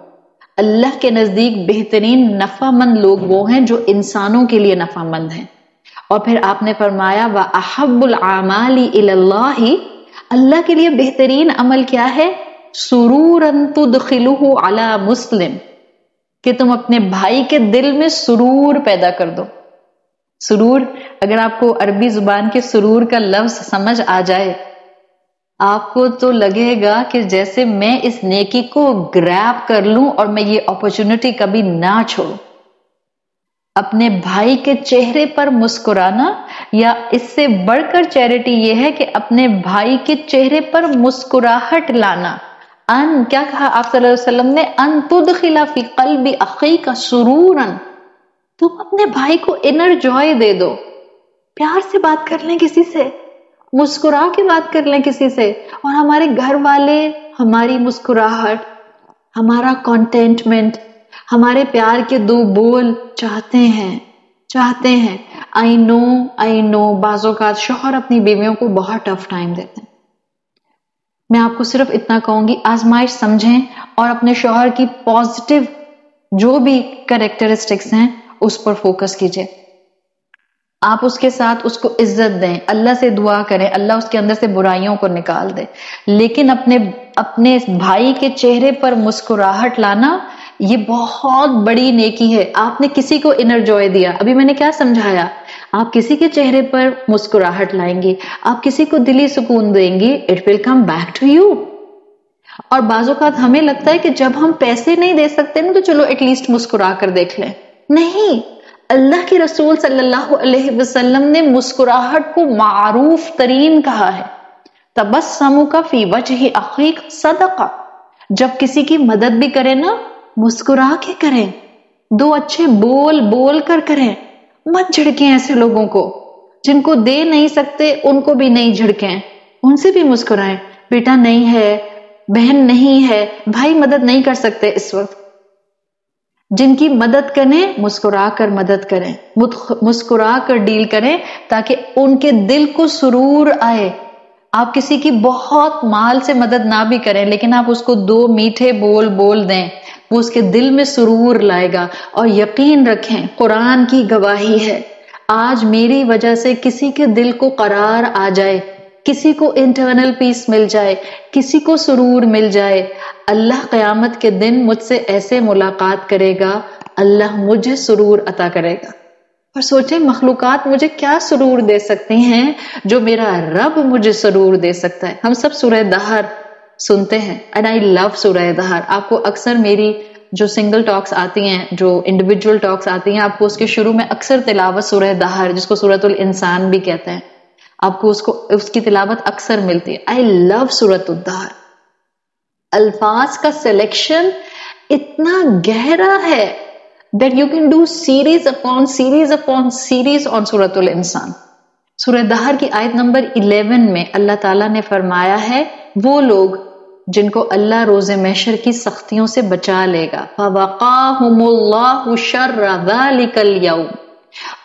اللہ کے نزدیک بہترین نفع مند لوگ وہ ہیں جو انسانوں کے لیے نفع مند ہیں۔ اور پھر آپ نے فرمایا وَأَحَبُّ الْأَعْمَالِ إِلَى اللَّهِ، اللہ کے لیے بہترین عمل کیا ہے؟ سُرُورًا تُدْخِلُهُ عَلَى مُسْلِمٍ، کہ تم اپنے بھائی کے دل میں سرور پیدا کر دو۔ سرور، اگر آپ کو عربی زبان کے سرور کا لفظ سمجھ آ جائے، آپ کو تو لگے گا کہ جیسے میں اس نیکی کو گریب کر لوں اور میں یہ اپرچونٹی کبھی نہ چھوڑوں۔ اپنے بھائی کے چہرے پر مسکرانا، یا اس سے بڑھ کر چیریٹی یہ ہے کہ اپنے بھائی کے چہرے پر مسکراہٹ لانا۔ ان کیا کہا آپ صلی اللہ علیہ وسلم نے؟ ان تدخل فی قلب اخیک سرورا، تم اپنے بھائی کو انر جوائے دے دو، پیار سے بات کر لیں کسی سے، مسکرا کے بات کر لیں کسی سے، اور ہمارے گھر والے ہماری مسکراہٹ، ہمارا کانٹینٹمنٹ، ہمارے پیار کے دو بول چاہتے ہیں۔ آئی نو بعض اوقات شوہر اپنی بیویوں کو بہت ٹف ٹائم دیتے ہیں۔ میں آپ کو صرف اتنا کہوں گی، آزمائش سمجھیں اور اپنے شوہر کی پازیٹیو جو بھی کریکٹرسٹکس ہیں اس پر فوکس کیجئے۔ آپ اس کے ساتھ اس کو عزت دیں، اللہ سے دعا کریں اللہ اس کے اندر سے برائیوں کو نکال دے، لیکن اپنے بھائی کے چہرے پر مسکراہٹ لانا یہ بہت بڑی نیکی ہے۔ آپ نے کسی کو انر جوائے دیا، ابھی میں نے کیا سمجھایا، آپ کسی کے چہرے پر مسکراہٹ لائیں گے، آپ کسی کو دلی سکون دیں گے، it will come back to you. اور بعض اوقات ہمیں لگتا ہے کہ جب ہم پیسے نہیں دے سکتے نا تو چلو ایٹ لیسٹ مسکرا کر دیکھ لیں، نہیں، اللہ کے رسول صلی اللہ علیہ وسلم نے مسکراہٹ کو معروف ترین کہا ہے۔ تبسمک فی وجہ اخیک صدقہ، جب کسی کی مدد بھی کریں نا مسکرا کے کریں، دو اچھے بول کر کریں، مت جھڑکیں ایسے لوگوں کو جن کو دے نہیں سکتے، ان کو بھی نہیں جھڑکیں، ان سے بھی مسکرائیں، بیٹا نہیں ہے، بہن نہیں ہے، بھائی مدد نہیں کر سکتے اس وقت، جن کی مدد کریں مسکرا کر مدد کریں، مسکرا کر ڈیل کریں تاکہ ان کے دل کو سرور آئے۔ آپ کسی کی بہت مال سے مدد نہ بھی کریں لیکن آپ اس کو دو میٹھے بول دیں، وہ اس کے دل میں سرور لائے گا۔ اور یقین رکھیں قرآن کی گواہی ہے، آج میری وجہ سے کسی کے دل کو قرار آ جائے، کسی کو انٹرنل پیس مل جائے، کسی کو سرور مل جائے، اللہ قیامت کے دن مجھ سے ایسے ملاقات کرے گا، اللہ مجھے سرور عطا کرے گا۔ اور سوچیں مخلوقات مجھے کیا سرور دے سکتی ہیں جو میرا رب مجھے سرور دے سکتا ہے۔ ہم سب سورہ دہر سنتے ہیں، اینڈ آئی لو سورہ دہر۔ آپ کو اکثر میری جو سنگل ٹاکس آتی ہیں، جو انڈیویجول ٹاکس آتی ہیں، آپ کو اس کے شروع میں اکثر تلاوت سورہ دہر، جس کو سورۃ الانسان بھی کہتے ہیں، آپ کو اس کی تلاوت اکثر ملتی ہے۔ آئی لو سورۃ الدہر۔ الفاظ کا سلیکشن اتنا گہرا ہے that you can do series upon series upon series on سورۃ الانسان۔ سورہ دہر کی آیت نمبر 11 میں اللہ تعالیٰ نے فرمایا ہے وہ لوگ جن کو اللہ روز محشر کی سختیوں سے بچا لے گا، فَوَقَاهُمُ اللَّهُ شَرَّ ذَلِكَ الْيَوْمِ،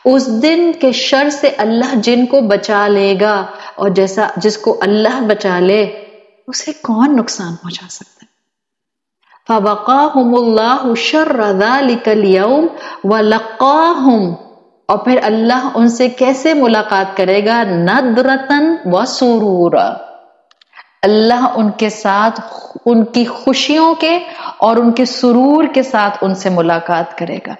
اس دن کے شر سے اللہ جن کو بچا لے گا، اور جس کو اللہ بچا لے اسے کون نقصان پہنچا سکتا ہے۔ فَوَقَاهُمُ اللَّهُ شَرَّ ذَلِكَ الْيَوْمِ وَلَقَّاهُمْ، اور پھر اللہ ان سے کیسے ملاقات کرے گا، نَضْرَةً وَسُرُورًا، اللہ ان کے ساتھ ان کی خوشیوں کے اور ان کے سرور کے ساتھ ان سے ملاقات کرے گا۔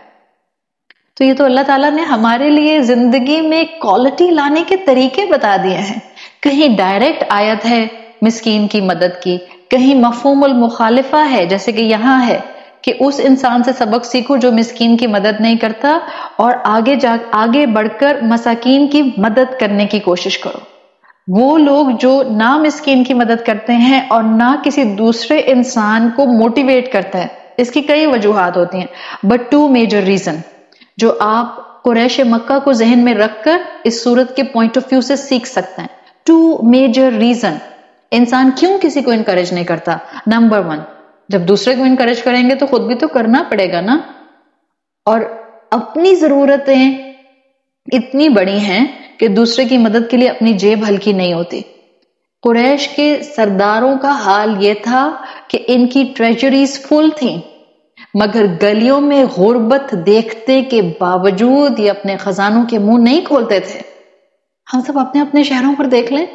تو یہ تو اللہ تعالیٰ نے ہمارے لیے زندگی میں کوالٹی لانے کے طریقے بتا دیے ہیں۔ کہیں ڈائریکٹ آیت ہے مسکین کی مدد کی، کہیں مفہوم المخالفہ ہے، جیسے کہ یہاں ہے کہ اس انسان سے سبق سیکھو جو مسکین کی مدد نہیں کرتا، اور آگے بڑھ کر مساکین کی مدد کرنے کی کوشش کرو۔ وہ لوگ جو نہ مسکین کی مدد کرتے ہیں اور نہ کسی دوسرے انسان کو موٹیویٹ کرتے ہیں، اس کی کئی وجوہات ہوتی ہیں، بٹ 2 میجر ریزن جو آپ قریش مکہ کو ذہن میں رکھ کر اس صورت کے پوائنٹ آف ویو سے سیکھ سکتے ہیں۔ 2 میجر ریزن انسان کیوں کسی کو انکریج نہیں کرتا۔ نمبر 1، جب دوسرے کو انکریج کریں گے تو خود بھی تو کرنا پڑے گا نا، اور اپنی ضرورتیں اتنی بڑی ہیں کہ دوسرے کی مدد کے لیے اپنی جیب ہلکی نہیں ہوتی۔ قریش کے سرداروں کا حال یہ تھا کہ ان کی ٹریجریز فل تھیں، مگر گلیوں میں غربت دیکھتے کے باوجود یہ اپنے خزانوں کے منہ نہیں کھولتے تھے۔ ہم سب اپنے اپنے شہروں پر دیکھ لیں،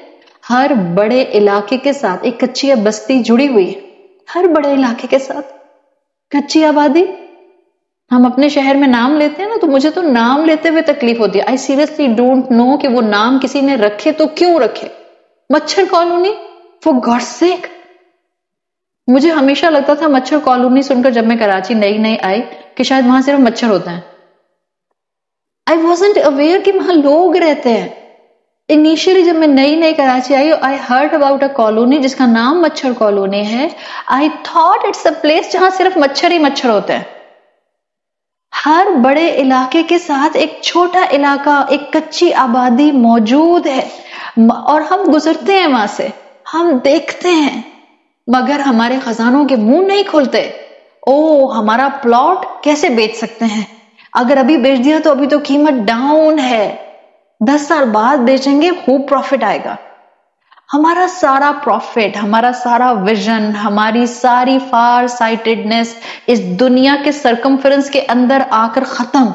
ہر بڑے علاقے کے ساتھ ایک کچی بستی جڑی ہوئی ہے، ہر بڑے علاقے کے ساتھ کچی آبادی۔ ہم اپنے شہر میں نام لیتے ہیں نا، تو مجھے تو نام لیتے ہوئے تکلیف ہوتی ہے۔ آئی سیریسلی ڈونٹ نو کہ وہ نام کسی نے رکھے تو کیوں رکھے۔ مچھر کالونی، فور گاڈ سیک، مجھے ہمیشہ لگتا تھا مچھر کالونی سن کر جب میں کراچی نئی آئی کہ شاید وہاں صرف مچھر ہوتے ہیں۔ آئی وازنٹ اویئر کہ وہاں لوگ رہتے ہیں۔ انیشیلی جب میں نئی کراچی آئی، I heard about a colony جس کا نام مچھر کالونی ہے۔ I thought it's a place جہاں صرف مچھر ہی مچھر ہوتے ہیں۔ ہر بڑے علاقے کے ساتھ ایک چھوٹا علاقہ، ایک کچی آبادی موجود ہے، اور ہم گزرتے ہیں وہاں سے، ہم دیکھتے ہیں، مگر ہمارے خزانوں کے منہ نہیں کھولتے۔ او ہمارا پلاٹ کیسے بیچ سکتے ہیں، اگر ابھی بیچ دیا تو ابھی تو قیمت ڈاؤن ہے، 10 سال بعد بیچیں گے خوب پروفٹ آئے گا۔ ہمارا سارا پروفٹ، ہمارا سارا ویژن، ہماری ساری فار سائٹڈنس اس دنیا کے سرکمفرنس کے اندر آ کر ختم۔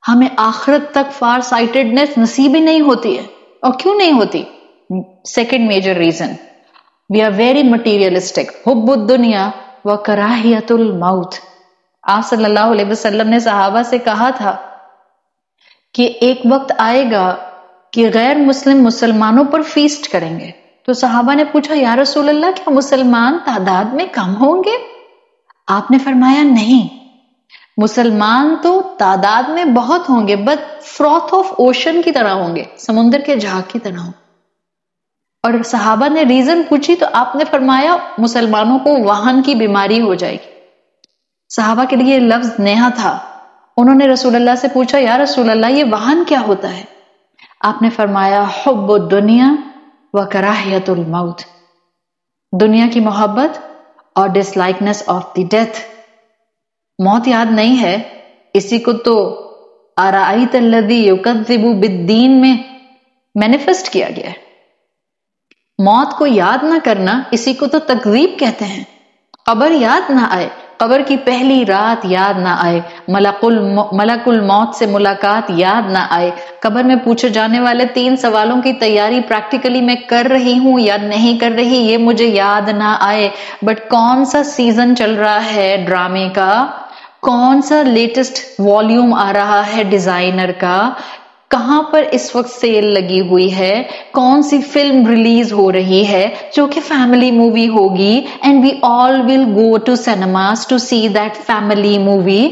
ہمیں آخرت تک فار سائٹڈنس نصیب ہی نہیں ہوتی ہے۔ اور کیوں نہیں ہوتی؟ Second major reason, we are very materialistic, حب الدنیا و کراہیت الموت۔ آپ صلی اللہ علیہ وسلم نے صحابہ سے کہا تھا کہ ایک وقت آئے گا کہ غیر مسلم مسلمانوں پر فیسٹ کریں گے۔ تو صحابہ نے پوچھا یا رسول اللہ کیا مسلمان تعداد میں کم ہوں گے؟ آپ نے فرمایا نہیں، مسلمان تو تعداد میں بہت ہوں گے، بٹ فروتھ آف اوشن کی طرح ہوں گے، سمندر کے جھاگ کی طرح ہوں۔ اور صحابہ نے ریزن پوچھی تو آپ نے فرمایا مسلمانوں کو وہن کی بیماری ہو جائے گی۔ صحابہ کے لیے یہ لفظ نیا تھا۔ انہوں نے رسول اللہ سے پوچھا یا رسول اللہ یہ وہن کیا ہوتا ہے؟ آپ نے فرمایا حب الدنیا و کراہیت الموت، دنیا کی محبت اور ڈس لائکنس آف دی ڈیتھ۔ موت یاد نہیں ہے، اسی کو تو ارائیت الذی یکذب بالدین میں مینیفیسٹ کیا گیا ہے۔ موت کو یاد نہ کرنا اسی کو تو تکذیب کہتے ہیں۔ قبر یاد نہ آئے قبر کی پہلی رات یاد نہ آئے، ملک الموت سے ملاقات یاد نہ آئے، قبر میں پوچھے جانے والے 3 سوالوں کی تیاری پریکٹیکلی میں کر رہی ہوں یا نہیں کر رہی یہ مجھے یاد نہ آئے، بٹ کون سا سیزن چل رہا ہے ڈرامے کا، کون سا لیٹسٹ والیوم آ رہا ہے ڈیزائنر کا، کہاں پر اس وقت سیل لگی ہوئی ہے، کون سی فلم ریلیز ہو رہی ہے جو کہ فیملی مووی ہوگی، and we all will go to cinemas to see that family movie.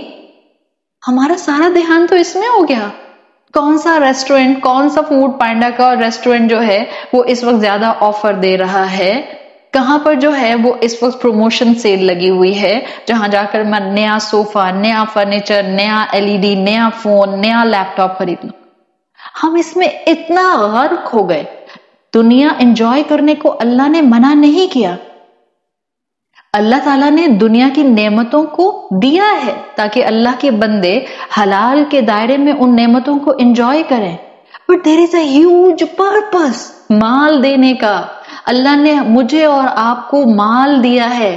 ہمارا سارا دھیان تو اس میں ہو گیا. کون سا ریسٹورینٹ، کون سا فوڈ پانڈا کا ریسٹورینٹ جو ہے وہ اس وقت زیادہ آفر دے رہا ہے، کہاں پر جو ہے وہ اس وقت پروموشن سیل لگی ہوئی ہے جہاں جا کر میں نیا صوفہ، نیا فرنیچر، نیا LED، نیا فون، نیا لیپ ٹاپ خرید لوں. ہم اس میں اتنا غرق ہو گئے. دنیا انجوائے کرنے کو اللہ نے منع نہیں کیا. اللہ تعالیٰ نے دنیا کی نعمتوں کو دیا ہے تاکہ اللہ کے بندے حلال کے دائرے میں ان نعمتوں کو انجوائے کریں. But there is a huge purpose مال دینے کا. اللہ نے مجھے اور آپ کو مال دیا ہے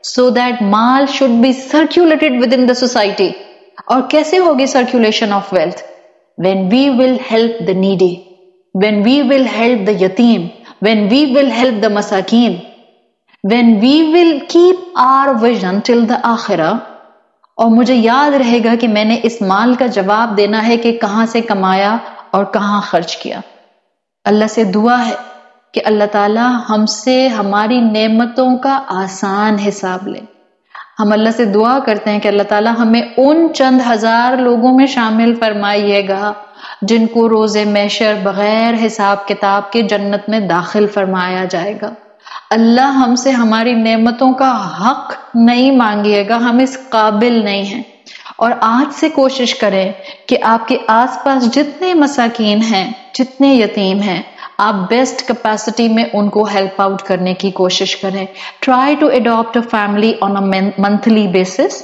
so that mall should be circulated within the society. اور کیسے ہوگی circulation of wealth? When we will help the needy, when we will help the yatim, when we will help the masakin, when we will keep our vision till the akhirah. اور مجھے یاد رہے گا کہ میں نے اس مال کا جواب دینا ہے کہ کہاں سے کمایا اور کہاں خرچ کیا. اللہ سے دعا ہے کہ اللہ تعالی ہم سے ہماری نعمتوں کا آسان حساب لے. ہم اللہ سے دعا کرتے ہیں کہ اللہ تعالی ہمیں ان چند ہزار لوگوں میں شامل فرمائیے گا جن کو روز محشر بغیر حساب کتاب کے جنت میں داخل فرمایا جائے گا. اللہ ہم سے ہماری نعمتوں کا حق نہیں مانگیے گا، ہم اس قابل نہیں ہیں. اور آج سے کوشش کریں کہ آپ کے آس پاس جتنے مساکین ہیں، جتنے یتیم ہیں، آپ بیسٹ کیپیسٹی میں ان کو ہیلپ آؤٹ کرنے کی کوشش کریں. Try to adapt a family on a monthly basis.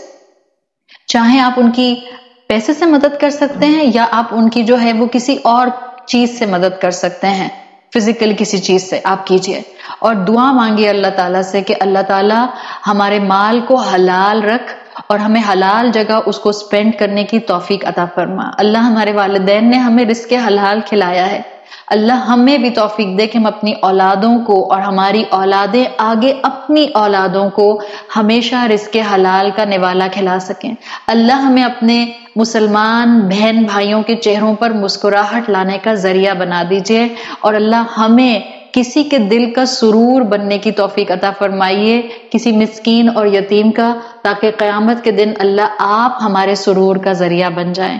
چاہے آپ ان کی پیسے سے مدد کر سکتے ہیں یا آپ ان کی جو ہے وہ کسی اور چیز سے مدد کر سکتے ہیں، فزیکل کسی چیز سے آپ کیجئے. اور دعا مانگیے اللہ تعالیٰ سے کہ اللہ تعالیٰ ہمارے مال کو حلال رکھ اور ہمیں حلال جگہ اس کو سپینڈ کرنے کی توفیق عطا فرما. اللہ ہمارے والدین نے ہمیں رزق حلال کھلایا ہے، اللہ ہمیں بھی توفیق دے کہ ہم اپنی اولادوں کو اور ہماری اولادیں آگے اپنی اولادوں کو ہمیشہ رزق حلال کا نوالا کھلا سکیں. اللہ ہمیں اپنے مسلمان بہن بھائیوں کے چہروں پر مسکراہٹ لانے کا ذریعہ بنا دیجئے، اور اللہ ہمیں کسی کے دل کا سرور بننے کی توفیق عطا فرمائیے، کسی مسکین اور یتیم کا، تاکہ قیامت کے دن اللہ آپ ہمارے سرور کا ذریعہ بن جائیں.